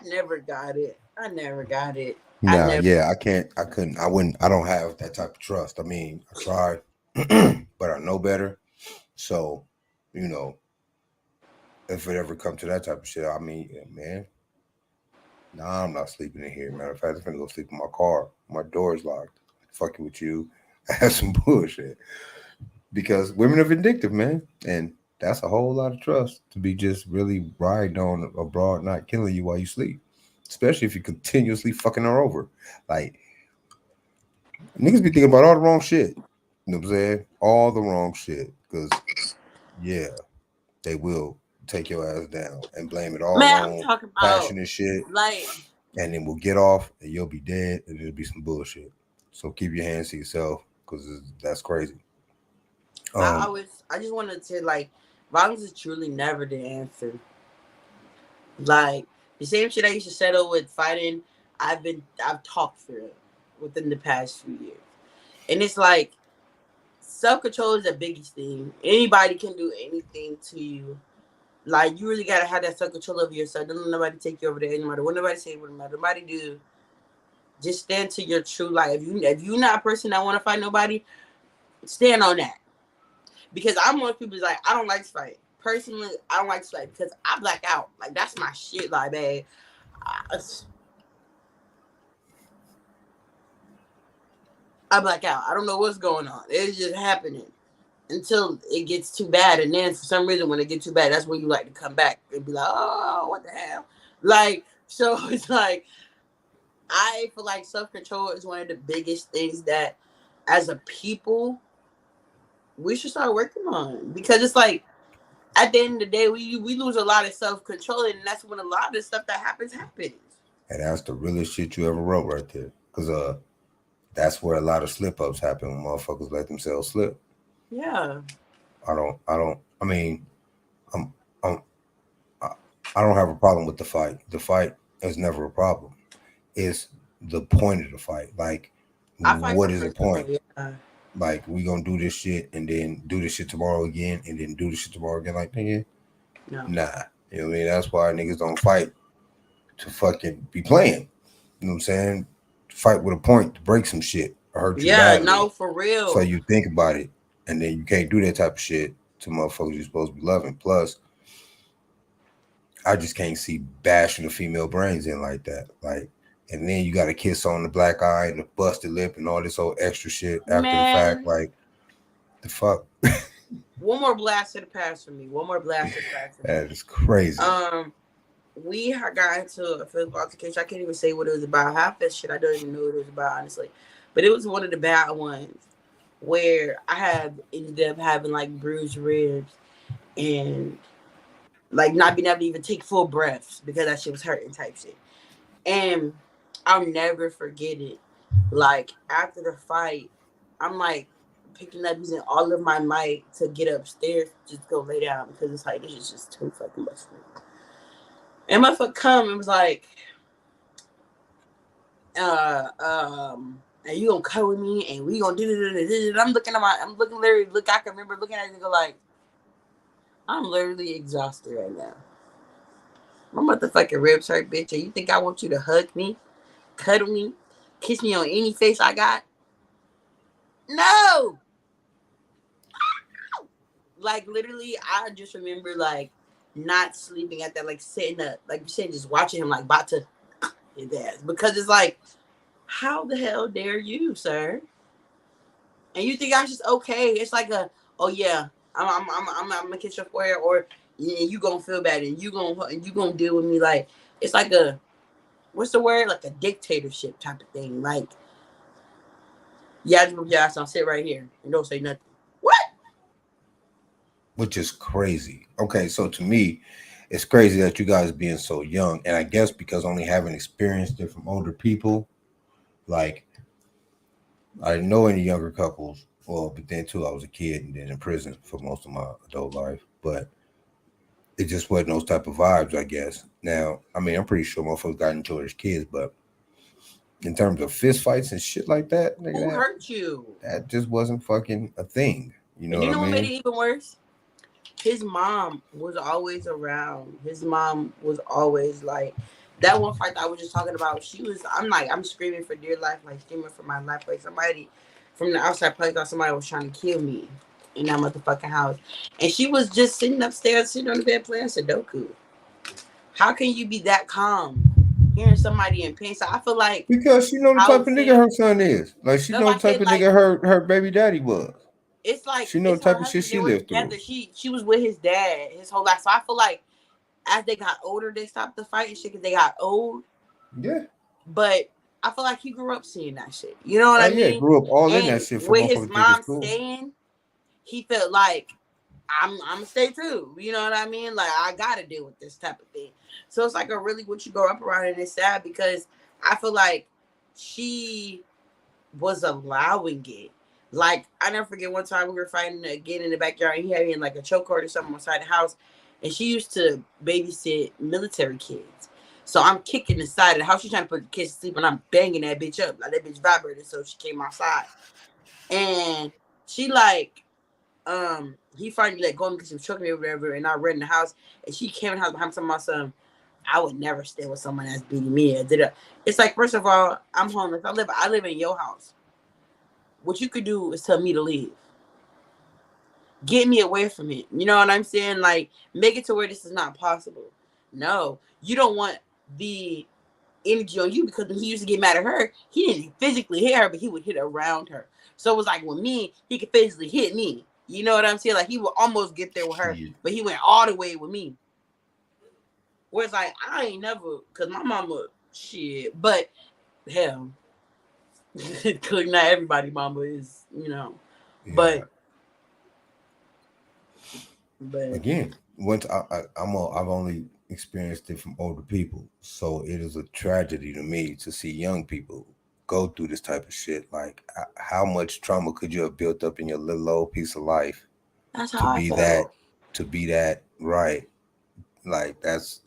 never got it. I never got it. I Nah, never. yeah, I can't, I couldn't, I wouldn't, I don't have that type of trust. I mean, I tried, but I know better. So, you know, if it ever come to that type of shit, I mean, yeah, man, nah, I'm not sleeping in here. Matter of fact, I'm gonna go sleep in my car. My door is locked. Fucking with you. I have some bullshit because women are vindictive, man, and that's a whole lot of trust to be just really riding on a broad, not killing you while you sleep, especially if you continuously fucking her over, like. Niggas be thinking about all the wrong shit. You know what I'm saying? All the wrong shit. Because, yeah, they will take your ass down and blame it all Man, I'm on talking about passion and shit. like And then we'll get off and you'll be dead and it'll be some bullshit. So keep your hands to yourself because that's crazy. Um, I just wanted to say like violence is truly never the answer. Like the same shit I used to settle with fighting, I've talked through it within the past few years. And it's like self control is the biggest thing. Anybody can do anything to you. Like you really gotta have that self control over yourself. Don't let nobody take you over there. No matter what nobody say, what nobody do. Just stand to your true life. If you're not a person that want to fight nobody, stand on that. Because I'm one of people like I don't like to fight. Personally, I don't like to fight because I black out. Like that's my shit. Like man, I black out. I don't know what's going on. It's just happening until it gets too bad, and then for some reason when it gets too bad, that's when you like to come back and be like, oh, what the hell? Like so, it's like I feel like self control is one of the biggest things that, as a people, we should start working on because it's like at the end of the day, we lose a lot of self control, and that's when a lot of the stuff that happens. and that's the realest shit you ever wrote right there. Because that's where a lot of slip ups happen when motherfuckers let themselves slip. Yeah. I mean, I'm, I'm, I don't have a problem with the fight. The fight is never a problem. It's the point of the fight. Like, I fight what for is the principle. point? Yeah. Like, we gonna do this shit and then do this shit tomorrow again and then do this shit tomorrow again. Like, nigga, No. nah. You know what I mean? That's why niggas don't fight to fucking be playing. You know what I'm saying? Fight with a point to break some shit or hurt you Yeah. No, badly. for real. So you think about it, and then you can't do that type of shit to motherfuckers you're supposed to be loving. Plus, I just can't see bashing the female brains in like that. Like, and then you got a kiss on the black eye and the busted lip and all this old extra shit after the fact. Man, Like, the fuck? one more blast to the past for me. One more blast to the past for me. That is crazy. We got into a physical altercation. I can't even say what it was about. Half that shit I don't even know what it was about, honestly. But it was one of the bad ones where I had ended up having like bruised ribs and like not being able to even take full breaths because that shit was hurting type shit. And I'll never forget it. Like after the fight, I'm like picking up using all of my might to get upstairs, just go lay down because it's like this is just too fucking much for me. And motherfucker come and was like, and you gonna cut with me and we gonna do this. I'm looking literally I can remember looking at it and go like, I'm literally exhausted right now. My motherfucking ribs hurt, bitch. And you think I want you to hug me, cuddle me, kiss me on any face I got? No! Like, literally, I just remember, like, not sleeping at that, like, sitting up, like you said, just watching him, like, about to his ass. Because it's like, how the hell dare you, sir? And you think I'm just okay. It's like oh, yeah, I'm gonna kiss your forehead, or yeah, you gonna feel bad, and you gonna deal with me like, it's like a, what's the word? Like a dictatorship type of thing. Like, yeah, just move your ass on, sit right here and don't say nothing. What? Which is crazy. Okay, so to me, it's crazy that you guys being so young, and I guess because only having experienced it from older people, like I didn't know any younger couples. Well, but then too, I was a kid and then in prison for most of my adult life. But it just wasn't those type of vibes, I guess. Now, I mean, I'm pretty sure motherfuckers got into it as kids, but in terms of fist fights and shit like that, nigga, Who hurt you? that just wasn't fucking a thing. You know And you what know I what made it mean? even worse? His mom was always around. His mom was always like, that one fight that I was just talking about. I'm screaming for dear life, like screaming for my life. Like somebody from the outside place thought somebody was trying to kill me in that motherfucking house. And she was just sitting upstairs, sitting on the bed playing Sudoku. How can you be that calm hearing somebody in pain? So I feel like Because she know the I type would of nigga say, her son is. Like she no, know the like type of like nigga her baby daddy was. it's like She know it's the her type of shit husband. They she were lived through. together. She was with his dad his whole life. So I feel like as they got older, they stopped the fight and shit because they got old. Yeah. But I feel like he grew up seeing that shit. You know what Oh I yeah, mean? grew up all in that And shit for with his motherfuckers think it's mom cool. staying, he felt like I'm gonna stay too. You know what I mean? Like I gotta deal with this type of thing. So it's like a really what you grow up around, and it's sad because I feel like she was allowing it. Like I never forget one time we were fighting again in the backyard. And he had me in like a chokehold or something outside the house, and she used to babysit military kids. So I'm kicking the side of the house. She's trying to put the kids to sleep, and I'm banging that bitch up like that bitch vibrated. So she came outside, and she like he finally let go because she was choking me or whatever, and I ran in the house, and she came in the house behind some of my son. I would never stay with someone that's beating me. It's like, first of all, I'm homeless. I live in your house. What you could do is tell me to leave. Get me away from it. You know what I'm saying? Like, make it to where this is not possible. No, you don't want the energy on you because when he used to get mad at her, he didn't physically hit her, but he would hit around her. So it was like with me, he could physically hit me. You know what I'm saying? Like he would almost get there with her, but he went all the way with me. Whereas like I ain't never, cause my mama shit, but hell, cause not everybody mama is, you know, Yeah. but Again, I've only experienced it from older people, so it is a tragedy to me to see young people go through this type of shit. Like, how much trauma could you have built up in your little old piece of life that's to how I be felt. that right? Like that's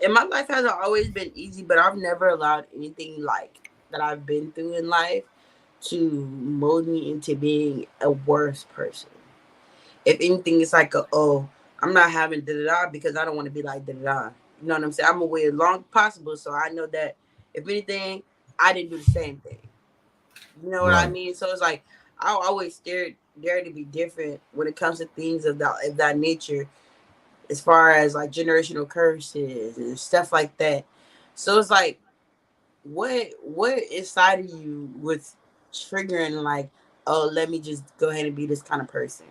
And my life hasn't always been easy, but I've never allowed anything like that I've been through in life to mold me into being a worse person. If anything, it's like I'm not having da da da because I don't want to be like da da da. You know what I'm saying? I'm away as long as possible, so I know that if anything, I didn't do the same thing. You know what I right. mean? So it's like I always dare to be different when it comes to things of that nature, as far as like generational curses and stuff like that. So it's like what inside of you was triggering like, oh, let me just go ahead and be this kind of person.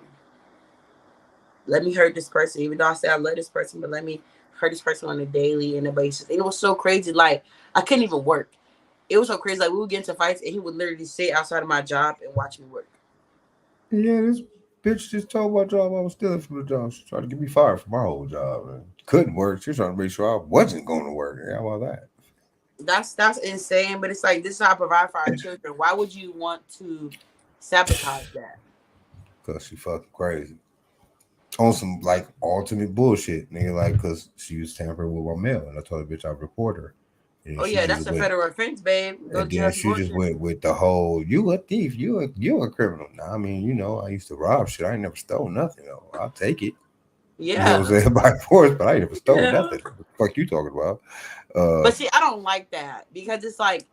Let me hurt this person, even though I say I love this person, but let me hurt this person on a daily and a basis. And it was so crazy, like I couldn't even work. It was so crazy, like we would get into fights and he would literally sit outside of my job and watch me work. Yeah, this bitch just told my job I was stealing from the job. She tried to get me fired from my whole job. And couldn't work. She was trying to make sure I wasn't going to work. Yeah, how about that? That's insane, but it's like this is how I provide for our children. Why would you want to sabotage that? Because she fucking crazy. On some like ultimate bullshit, nigga. Like, because she was tampering with my mail. And I told the bitch I'd report her. And Oh she yeah, just that's a went. federal offense, babe. Go to And jail then for she just bullshit. went with the whole, you a thief, you a criminal. Nah, I mean, I used to rob shit. I ain't never stole nothing though. I'll take it. You know what Yeah, I'm saying? By force, but I ain't never stole yeah. nothing. What the fuck you talking about? But see, I don't like that because it's like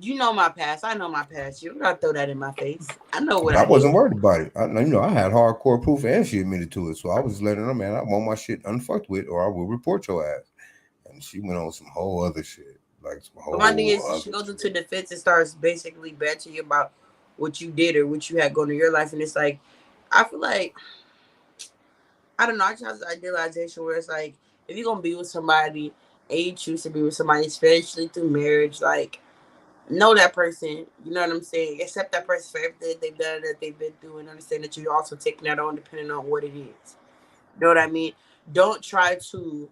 you know my past. I know my past. You gotta throw that in my face. I know what But I I did. wasn't worried about it. I had hardcore proof and she admitted to it. So I was letting her, man, I want my shit unfucked with or I will report your ass. And she went on some whole other shit. Like some But my thing whole is, she other goes into shit. defense and starts basically bashing you about what you did or what you had going in your life, and it's like, I feel like I don't know. I just have this idealization where it's like, if you're gonna be with somebody and you choose to be with somebody, especially through marriage, like know that person. You know what I'm saying? Accept that person for everything they've done, that they've been through, and understand that you're also taking that on depending on what it is. You know what I mean? Don't try to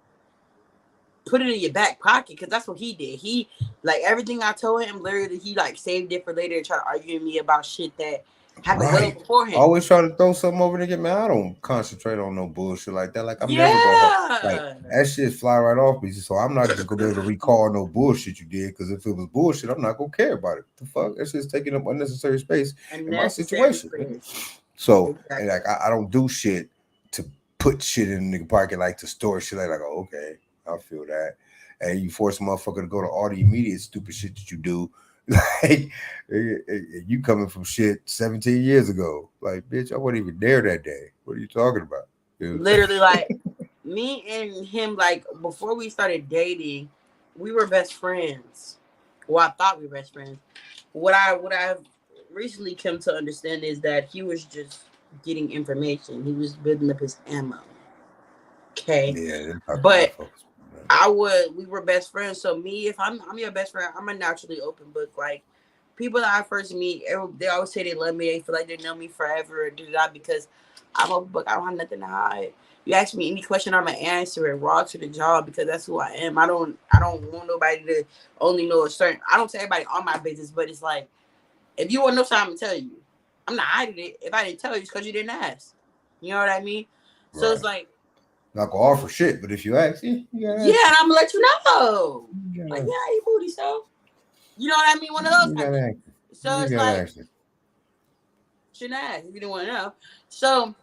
put it in your back pocket because that's what he did. He like everything I told him, literally he like saved it for later and try to argue with me about shit that happened well Right. beforehand. Always try to throw something over to get man. I don't concentrate on no bullshit like that. Like I'm never gonna like Yeah. that shit fly right off me. So I'm not just gonna be able to recall no bullshit you did because if it was bullshit, I'm not gonna care about it. The fuck? That shit's taking up unnecessary space in my Unnecessary situation. space. So and Exactly. like I don't do shit to put shit in the nigga pocket like to store shit like oh, okay, I feel that. And you force a motherfucker to go to all the immediate stupid shit that you do. Like you coming from shit 17 years ago. Like, bitch, I wasn't even there that day. What are you talking about? Literally, like me and him, like before we started dating, we were best friends. Well, I thought we were best friends. What I've recently come to understand is that he was just getting information. He was building up his ammo. Okay. Yeah, that's how But motherfuckers. Man. we were best friends. So me, if I'm your best friend, I'm a naturally open book. Like people that I first meet, they always say they love me. They feel like they know me forever. Because I'm open book. I don't have nothing to hide. You ask me any question, I'm gonna answer it raw to the job because that's who I am. I don't want nobody to only know a certain. I don't tell everybody all my business, but it's like if you want to know something, I'm gonna tell you. I'm not hiding it. If I didn't tell you, it's because you didn't ask. You know what I mean? So it's Right. like Not gonna offer shit, but if you ask, yeah, you gotta yeah, ask. and I'm gonna let you know. You Like, gotta, yeah, you booty so. You know what I mean? One of those you type gotta of ask. shit. So You it's gotta like, ask it. shouldn't ask if you didn't want to know. So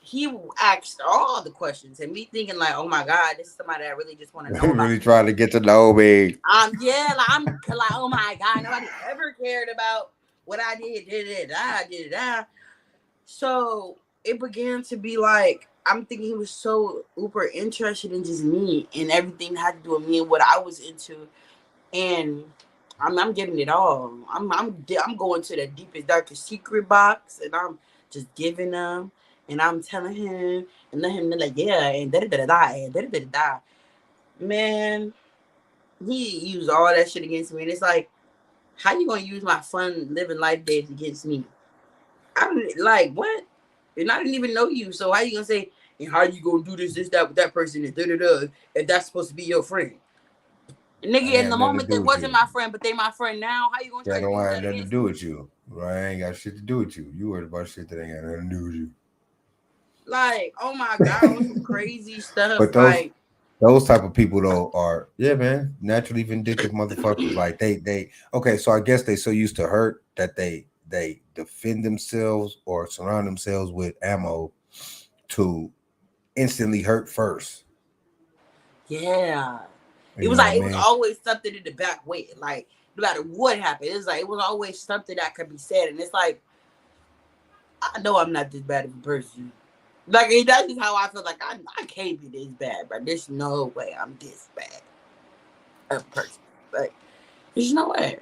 he asked all the questions, and me thinking like, oh my god, this is somebody that really just want to know about Really me. trying to get to know me. Yeah, like I'm like, oh my god, nobody ever cared about what I did. So it began to be like I'm thinking he was so uber interested in just me and everything that had to do with me and what I was into, and I'm getting it all. I'm going to the deepest, darkest secret box, and I'm just giving them, and I'm telling him, and let him know like yeah, and da da da da, and da da da da. Man, he used all that shit against me, and it's like, how you gonna use my fun living life days against me? I'm like, what? And I didn't even know you, so how you gonna say? And how you gonna do this, that with that person, and da da da? If that's supposed to be your friend? I Nigga, ain't in got the nothing to moment they do with wasn't you. my friend, but they my friend now. How you gonna try That to don't use have that nothing to against do me? with you. Right? I ain't got shit to do with you. You worried about shit that ain't got nothing to do with you. Like, oh my god, on some crazy stuff. But those type of people though are yeah, man, naturally vindictive motherfuckers. Like they okay, so I guess they so used to hurt that they defend themselves or surround themselves with ammo to instantly hurt first. Yeah, it You was know what like I it was mean? always something in the back waiting. Like no matter what happened, it's like it was always something that could be said, and it's like I know I'm not this bad of a person. Like that's just how I feel. Like I can't be this bad, but there's no way I'm this bad of a person. Like There's no way.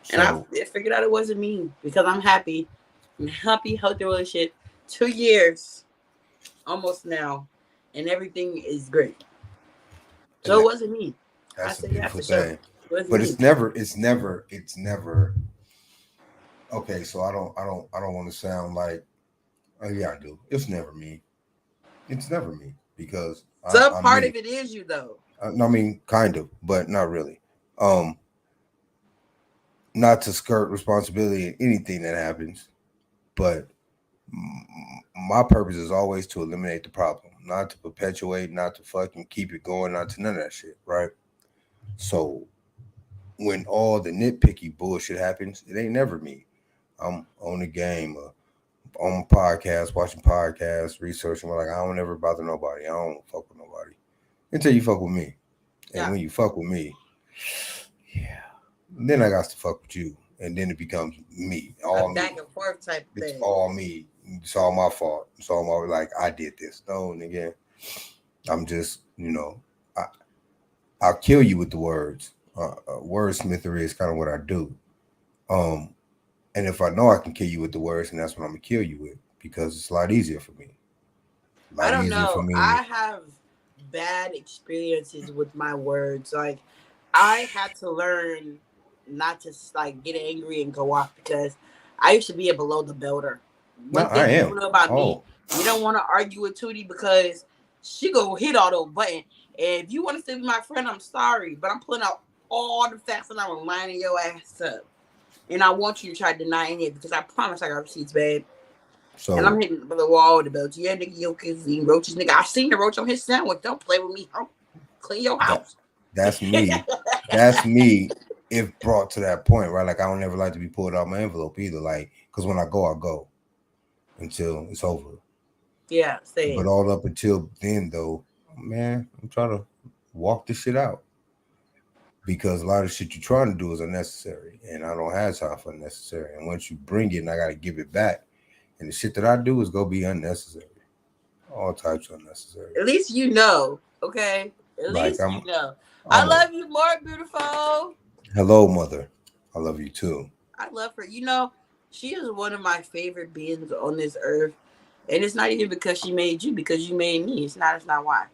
So, And I figured out it wasn't me because I'm happy. I'm happy, healthy relationship. 2 years almost now. And everything is great. and So it wasn't me. I that's a say that beautiful for sure. thing. It wasn't But me. it's never. Okay, so I don't want to sound like, oh yeah, I do. It's never me. It's never me because Some I'm part me. of it is you though. I mean, kind of, but not really. Um, not to skirt responsibility in anything that happens, but my purpose is always to eliminate the problem, not to perpetuate, not to fucking keep it going, not to none of that shit, right? So when all the nitpicky bullshit happens, it ain't never me. I'm on the game, on my podcast, watching podcasts, researching. We're like, I don't ever bother nobody. I don't fuck with nobody until you fuck with me. And Yeah. when you fuck with me, yeah, then I got to fuck with you, and then it becomes me, A all back me. and forth type It's thing. all me. It's all my fault. It's all my like I did this. No, and again, I'm just I I'll kill you with the words. Wordsmithery is kind of what I do. Um, and if I know I can kill you with the words, and that's what I'm gonna kill you with because it's a lot easier for me. A I lot don't easier for know. me. I have bad experiences with my words. Like I had to learn not to like get angry and go off because I used to be a below the belter. No, One I thing people am. know about me, Oh, you don't want to argue with Tootie because she go hit all those buttons. And if you want to still be my friend, I'm sorry, but I'm pulling out all the facts and I'm lining your ass up. And I want you to try denying it because I promise I got receipts, babe. And I'm so hitting the wall with the belt. Yeah, nigga, your kids eating roaches, nigga. I seen the roach on his sandwich. Don't play with me. I'll clean your that house. that's me. That's me. If brought to that point, right? Like I don't ever like to be pulled out my envelope either. Like because when I go until it's over. Yeah, But same. all up until then, though, man, I'm trying to walk this shit out because a lot of shit you're trying to do is unnecessary, and I don't have time for unnecessary. And once you bring it, and I got to give it back, and the shit that I do is gonna be unnecessary, all types of unnecessary. At least you know, okay? At Like least you know. I I'm a love you more, beautiful. hello, mother. I love you too. I love her. You know, she is one of my favorite beings on this earth. And it's not even because she made you, because you made me. It's not. It's not why.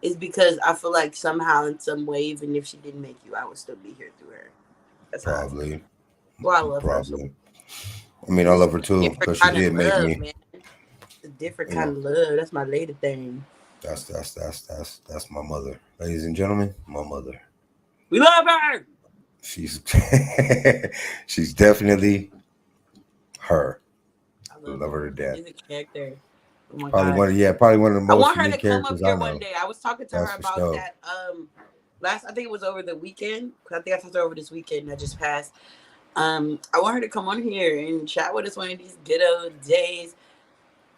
It's because I feel like somehow, in some way, even if she didn't make you, I would still be here through her. That's how I feel. Probably, Well, I love her so. probably. I mean, I It's love her too different because she kind of did make love, me. man. It's a different You know, kind of love. That's my lady thing. that's my mother, ladies and gentlemen. My mother. We love her. She's she's definitely her. I I love love her. her to death. She's a character. Oh my Probably god. probably one of the I most want her unique to come up characters here I one know. day. I was talking to That's her for about sure. that last I think it was over the weekend. I think I talked to her over this weekend that just passed. I want her to come on here and chat with us one of these good old days.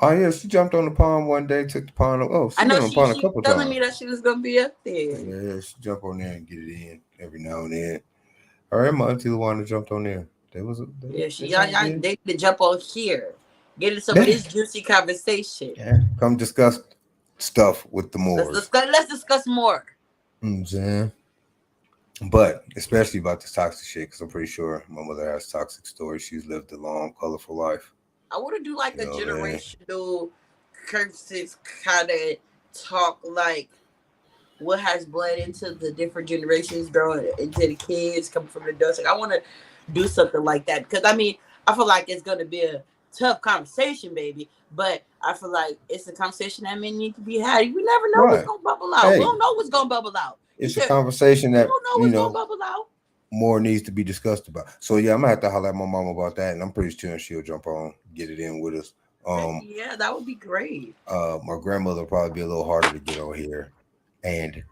Oh yeah, she jumped on the pond one day, took the pond. Oh, I she know been on the pond a she couple telling me times. that she was gonna be up there. Yeah, she jump on there and get it in every now and then. Her and my auntie the one that jumped on there. Yeah, They y'all, kind of did. they need to jump on here. Get into some of this juicy conversation. Yeah, come discuss stuff with the Let's Moors. discuss. Let's discuss more. You know what I'm saying? But especially about this toxic shit, because I'm pretty sure my mother has toxic stories. She's lived a long, colorful life. I want to do like You a know what I mean? generational curses kind of talk, like what has bled into the different generations, growing into the kids coming from the adults. Like I want to do something like that because I mean I feel like it's gonna be a tough conversation, baby. But I feel like it's a conversation that may need to be had. We never know what's Right. gonna bubble out. We Hey, don't know what's gonna bubble out. You it's a should. conversation We that, don't know what's gonna bubble out. more needs to be discussed about. So yeah, I'm gonna have to holler at my mom about that, and I'm pretty sure she'll jump on, get it in with us. Heck yeah, that would be great. My grandmother will probably be a little harder to get on here, and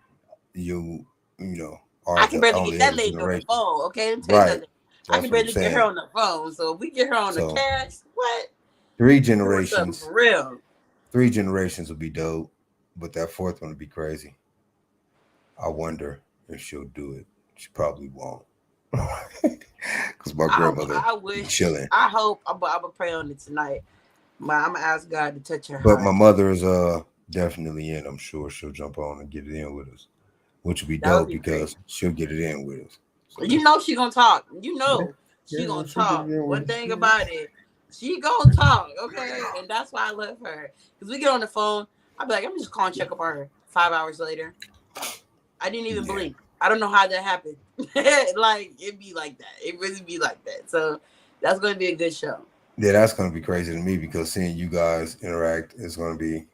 you know, I are can the barely get only that other lady on the generation. phone. Okay, let me tell you Right. something. I That's can what I'm barely get her saying. on the phone. So if we get her on the So cash, what? three Doing something generations, for real. three generations will be dope, but that fourth one will be crazy. I wonder if she'll do it. She probably won't. Because my grandmother I be wish. chilling. I hope. I'm gonna pray on it tonight. I'm gonna ask God to touch her But my heart. mother is definitely in. I'm sure she'll jump on and get it in with us, which would be That would dope be great. because she'll get it in with us. So you know she gonna talk. You know she yeah, gonna she did, talk. yeah, One thing about it, she gonna talk, okay? And that's why I love her. Because we get on the phone, I'll be like, I'm just calling check up on her 5 hours later. I didn't even blink. I don't know how that happened. Like, it be like that. It really be like that. So that's gonna be a good show. Yeah, that's gonna be crazy to me because seeing you guys interact is gonna be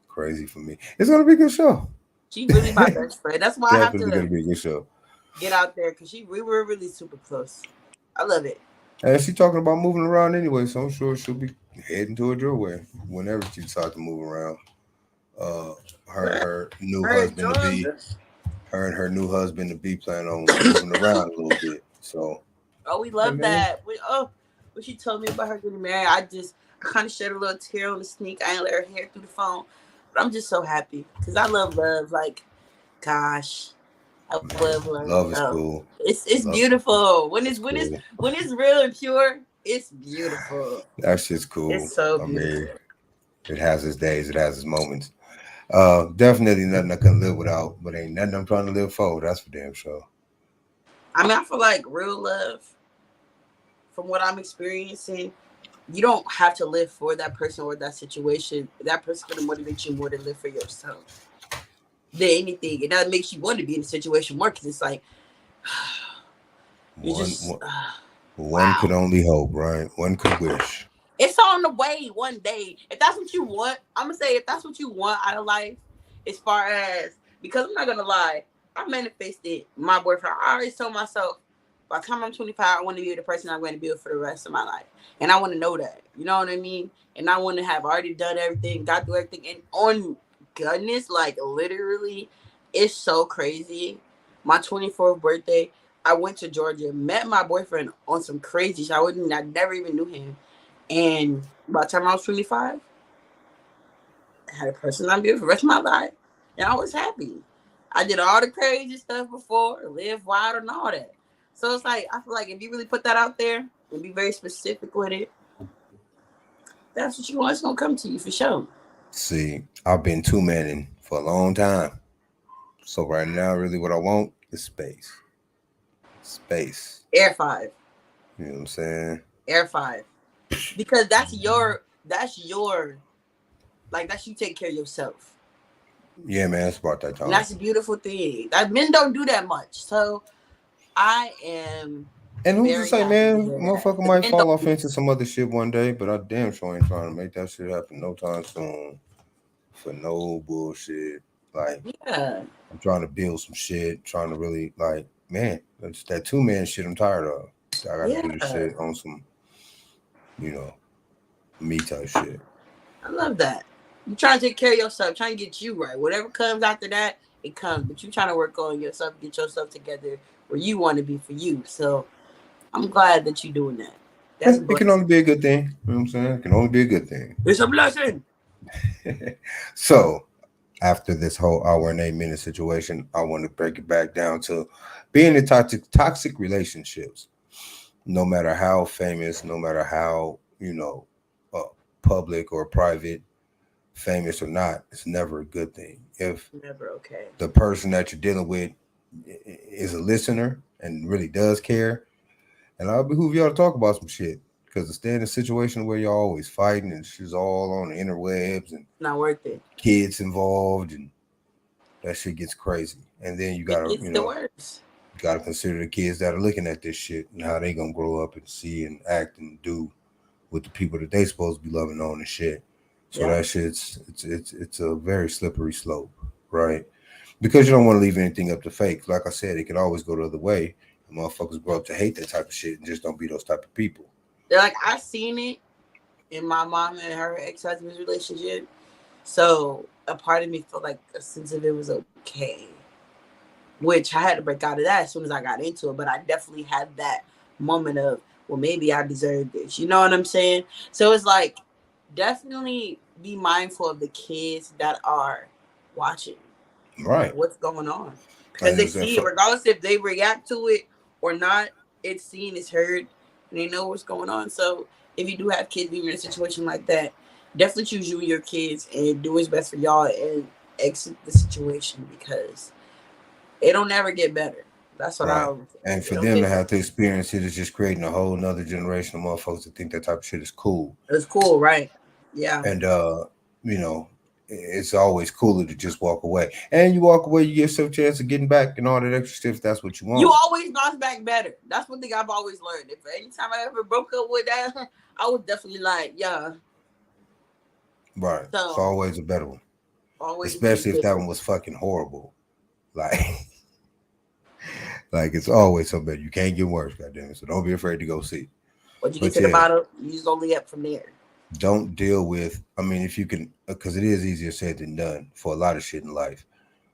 crazy for me. It's gonna be a good show. She really my best friend. That's why I have Definitely to gonna be a good show. get out there because we were really super close. I love it. And she's talking about moving around anyway, so I'm sure she'll be heading towards your way whenever she decides to move around. Uh, her and her new Her husband to be, Georgia. her and her new husband to be planning on moving around a little bit. So, Oh, we hey love man, that. When she told me about her getting married, I kind of shed a little tear on the sneak. I ain't let her hear through the phone, but I'm just so happy because I love love. Like, gosh, I man, love love. love is So cool. it's Love beautiful when is cool. it's real and pure. It's beautiful. That shit's It's cool. so I beautiful. mean, it has its days, it has its moments. Definitely nothing I can live without, but ain't nothing I'm trying to live for. That's for damn sure. I mean, I feel like real love, from what I'm experiencing, you don't have to live for that person or that situation. That person's gonna motivate you more to live for yourself than anything, and that makes you want to be in the situation more because it's like you One, just one, one could wow. only hope, right? One could wish. It's on the way one day. If that's what you want, I'm gonna say if that's what you want out of life, as far as because I'm not gonna lie, I manifested my boyfriend. I already told myself by the time I'm 25, I want to be with the person I'm going to be with for the rest of my life, and I want to know that. You know what I mean? And I want to have already done everything, got through everything, and on goodness, like literally, it's so crazy. My 24th birthday, I went to Georgia, met my boyfriend on some crazy shit. I never even knew him and by the time I was 25, I had a person I'm with for the rest of my life. And I was happy. I did all the crazy stuff before, live wild and all that. So it's like, I feel like if you really put that out there and be very specific with it, that's what you want. It's going to come to you for sure. See, I've been two manning for a long time. So right now, really what I want is space. Space. Air 5. You know what I'm saying? Air 5. Because like, that's you take care of yourself. Yeah, man, it's about that And time. that's a beautiful thing. That men don't do that much. So I am And who's to very say, happy to man, hear that. motherfucker 'Cause might men fall don't off do into some other shit one day, but I damn sure ain't trying to make that shit happen no time soon for no bullshit. Like, yeah. I'm trying to build some shit, trying to really, like, man, that's that two man shit I'm tired of. I got to do this Yeah. shit on some, you know, me type shit. I love that. You trying to take care of yourself, trying to get you right. Whatever comes after that, it comes. But you trying to work on yourself, get yourself together where you want to be for you. So I'm glad that you're doing that. That's a And it can blessing. only be a good thing. You know what I'm saying? It can only be a good thing. It's a blessing. So, after this whole hour and 8 minute situation, I want to break it back down to being in toxic relationships. No matter how famous, no matter how public or private, famous or not, it's never a good thing. If Never okay. the person that you're dealing with is a listener and really does care, and I'll behoove y'all to talk about some shit. Because to stay in a situation where y'all always fighting and she's all on the interwebs and Not worth it. kids involved and that shit gets crazy. And then you It gotta, gets the worst. you gotta consider the kids that are looking at this shit and how they gonna grow up and see and act and do with the people that they supposed to be loving on and shit. So Yeah. that shit's it's a very slippery slope, right? Because you don't want to leave anything up to fate. Like I said, it could always go the other way. And motherfuckers grow up to hate that type of shit and just don't be those type of people. They're like, I seen it in my mom and her ex-husband's relationship. So a part of me felt like a sense of it was okay. Which I had to break out of that as soon as I got into it. But I definitely had that moment of, well, maybe I deserve this. You know what I'm saying? So it's like, definitely be mindful of the kids that are watching Right. what's going on. Because Like they I said, see it, regardless if they react to it or not, it's seen, it's heard, and they know what's going on. So if you do have kids being in a situation like that, definitely choose you and your kids and do what's best for y'all and exit the situation because it don't ever get better. That's what Right. And for them to have to experience it is just creating a whole nother generation of motherfuckers that think that type of shit is cool. It's cool, right? Yeah. And you know, it's always cooler to just walk away. And you walk away, you get yourself a chance of getting back and all that extra stuff. If that's what you want. You always bounce back better. That's one thing I've always learned. If anytime I ever broke up with that, I was definitely like, yeah. Right. So, it's always a better one. Always, especially if that one was fucking horrible. Like, like it's always something better. You can't get worse, goddamn it. So don't be afraid to go see. Once you get to the bottom, you just only up from there. Don't deal with, I mean, if you can, because it is easier said than done for a lot of shit in life.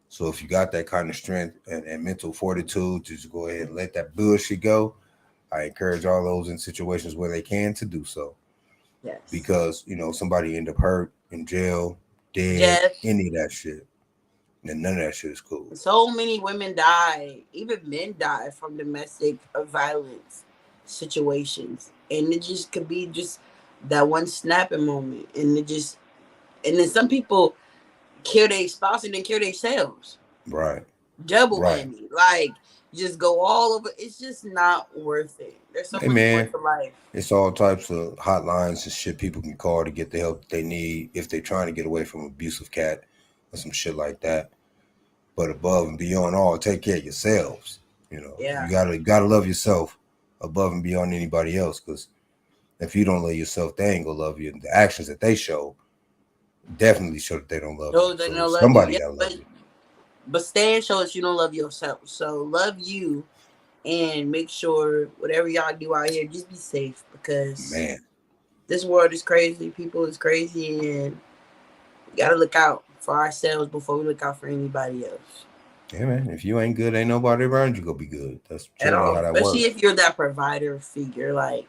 So if you got that kind of strength and mental fortitude to just go ahead and let that bullshit go, I encourage all those in situations where they can to do so. Yes. Because, you know, somebody end up hurt, in jail, dead, any of that shit. And none of that shit is cool. So many women die, even men die from domestic violence situations. And it just could be just that one snapping moment. And then some people kill their spouse and then kill themselves. Right. Double whammy. Like, just go all over. It's just not worth it. There's so much more to life. It's all types of hotlines and shit people can call to get the help they need if they're trying to get away from an abusive cat or some shit like that. But above and beyond all, take care of yourselves. You know, you gotta love yourself above and beyond anybody else. Because if you don't love yourself, they ain't gonna love you. The actions that they show definitely show that they don't love you. They don't love somebody you. gotta love you. But stay and show that you don't love yourself. So love you and make sure whatever y'all do out here, just be safe, because this world is crazy. People is crazy, and we gotta look out for ourselves before we look out for anybody else. Yeah, man. If you ain't good, ain't nobody around you gonna be good. That's generally how that works. Especially if you're that provider figure, like.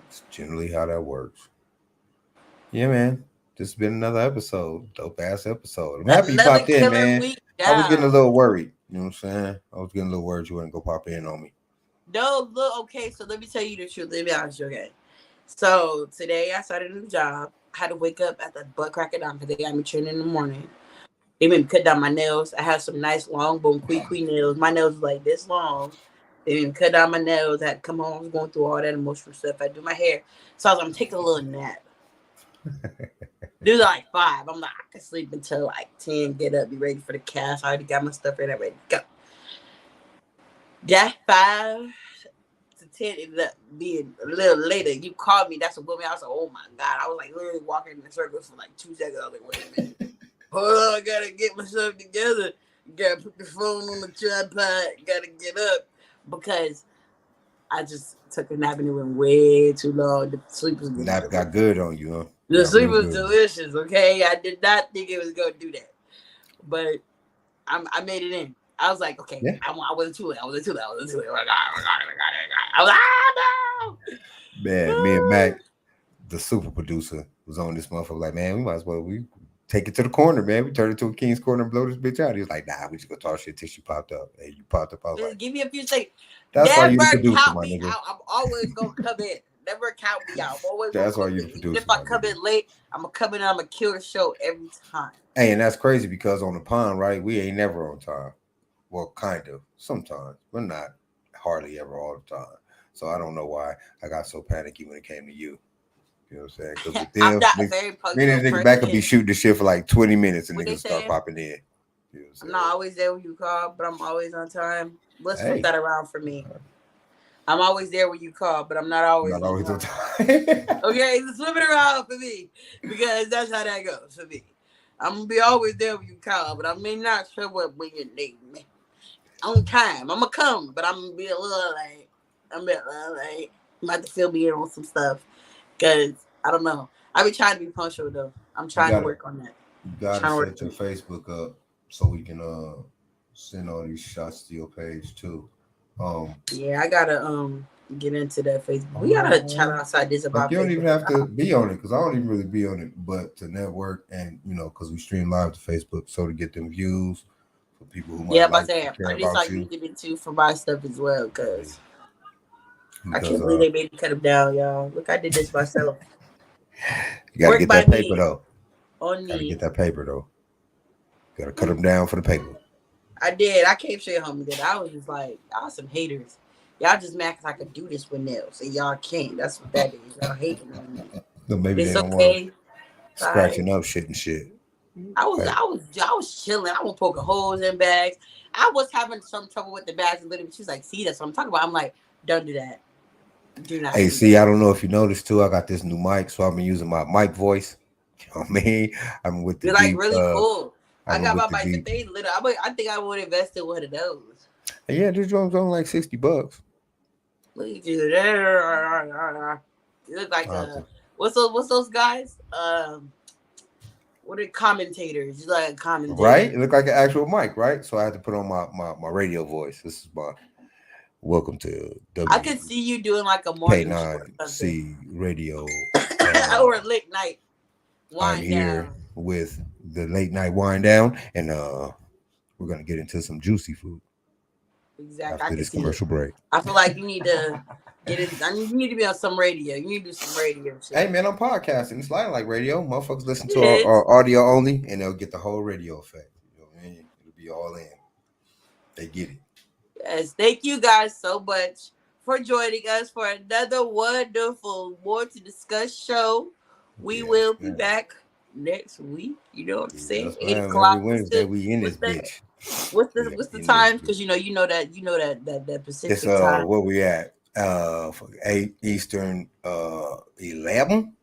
It's generally how that works. Yeah, man. This has been another episode. Dope ass episode. I'm happy you popped in, man. I was getting a little worried. You know what I'm saying? I was getting a little worried you wouldn't go pop in on me. No, look, okay, so let me tell you the truth. Let me ask you, okay. So today I started a new job. I had to wake up at the butt crack of dawn because they got me training in the morning. They made me cut down my nails. I had some nice long bone quee nails. My nails was like this long. They made me cut down my nails. I had to come home. I was going through all that emotional stuff. I do my hair. So I was like, I'm taking a little nap. It was like 5. I'm like, I can sleep until like 10, get up, be ready for the cast. I already got my stuff ready, ready to go. That 5 to 10 ended up being a little later. You called me. That's a woman. I was like, oh my God. I was like literally walking in the circle for like 2 seconds. I was like, wait a minute. Hold on, I gotta get myself together. Gotta put the phone on the tripod. Gotta get up. Because I just took a nap and it went way too long. The sleep was good. Nap got good on you, huh? The sleep was delicious, okay? I did not think it was going to do that. But I made it in. I was like, okay, I wasn't too late. I was like, no! Man, me and Mac, the super producer, was on this motherfucker like, man, we might as well take it to the corner, man. We turned it to a king's corner and blow this bitch out. He was like, nah, we just gonna talk shit till she popped up. Hey, you popped up. I was like, give me a few seconds. That's why you the producer, count my me nigga. out. I'm always gonna come in. Never count me out. I'm always that's why you the producer. producer. Even if I come in late, I'm gonna come in and I'm gonna kill the show every time. Hey, and that's crazy because on the pond, right, we ain't never on time. Well, kind of. Sometimes, but not hardly ever all the time. So I don't know why I got so panicky when it came to you. You know what I'm saying? Because with them, I'm not a very punctual niggas back could be shooting the shit for like 20 minutes and niggas start popping in. You know I'm not always there when you call, but I'm always on time. Let's flip that around for me. I'm always there when you call, but I'm not always on time. Okay, just flip it around for me, because that's how that goes for me. I'm gonna be always there when you call, but I may not show up when you need me. On time, I'm gonna come, but I'm gonna be a little late. You might have to fill me in on some stuff, because I don't know. I be trying to be punctual though. I'm trying to work on that. You gotta set your Facebook up so we can send all these shots to your page too. Yeah, I gotta get into that Facebook. We gotta chat outside this about. You don't even have to be on it, because I don't even really be on it, but to network and because we stream live to Facebook, so to get them views for people who might like to care about you. YouTube too for my stuff as well, because I can't believe they made me cut them down, y'all. Look, I did this myself. You gotta get that paper though. On gotta get that paper though. You gotta cut them down for the paper. I did. I came straight home and did. I was just like, y'all some haters. Y'all just mad because I could do this with nails and y'all can't. That's what that is. Y'all hating on me. So maybe It's they don't want okay. scratching up shit and shit. I was chilling. I was poking holes in bags. I was having some trouble with the bags and literally she's like, see, that's what I'm talking about. I'm like, don't do that. Do not. Hey, do see, that. I don't know if you noticed too. I got this new mic, so I've been using my mic voice. You know what I mean? I'm with the You're like deep. really cool. I I'm got my with the mics. If deep. they little, I think I would invest in one of those. Yeah, this joint's only like $60. Look at you there. You look like what's those guys? What are commentators? You like a commentator, Right? It looked like an actual mic, right? So I had to put on my radio voice. This is my welcome to I could see you doing like a morning show or something. WK9C radio. Or a late night I'm wind here down. with the late night wind down, and we're gonna get into some juicy food Exactly, I after can this see it. commercial break. I feel like you need to get it. You need to be on some radio. You need to do some radio shit. Hey man, I'm podcasting. It's like radio. Motherfuckers listen to It is. our audio only, and they'll get the whole radio effect. You know what I mean? It'll be all in. They get it. Yes, thank you guys so much for joining us for another wonderful More to Discuss show. We will be back next week. You know what I'm saying? Yes, 8 ma'am. o'clock. Every Wednesday we in this bitch. What's the time? Because you know that Pacific It's time. where we at? 8 Eastern, 11.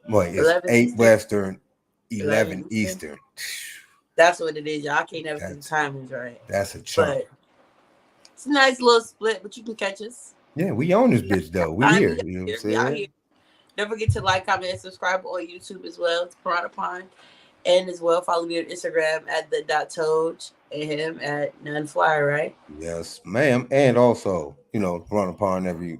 Wait, it's 11 8 Eastern. Western, 11 Eastern. That's what it is, y'all. I can't never see the timings right. That's a chunk. But it's a nice little split, but you can catch us. Yeah, we own this bitch though. We here. You know what I'm saying? Don't forget to like, comment, and subscribe on YouTube as well. It's Piranha Pond. And as well, follow me on Instagram at the.toj and him at NunFlyyer, right? Yes, ma'am. And also, Piranha Pond every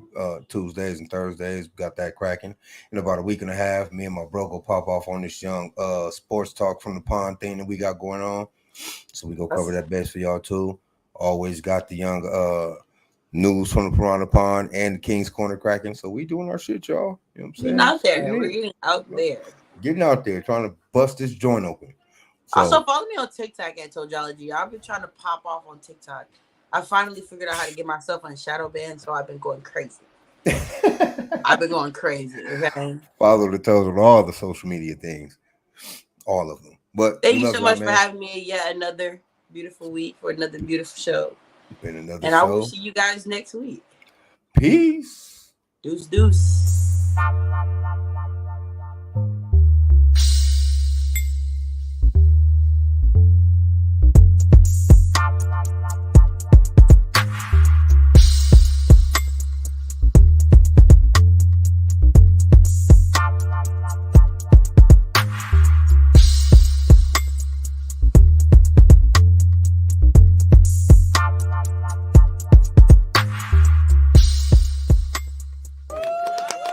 Tuesdays and Thursdays. We got that cracking. In about a week and a half, me and my bro go pop off on this young sports talk from the pond thing that we got going on. So we go cover that best for y'all too. Always got the young news from the Piranha Pond and the King's Corner cracking. So we doing our shit, y'all. You know what I'm saying? We're getting out there. Getting out there, trying to bust this joint open. So, also, follow me on TikTok at Tojology. I've been trying to pop off on TikTok. I finally figured out how to get myself on shadow ban, so I've been going crazy. Okay? Follow the toes on all the social media things. All of them. But thank you so much for having me yet another beautiful week for another beautiful show. I will see you guys next week. Peace. Deuce.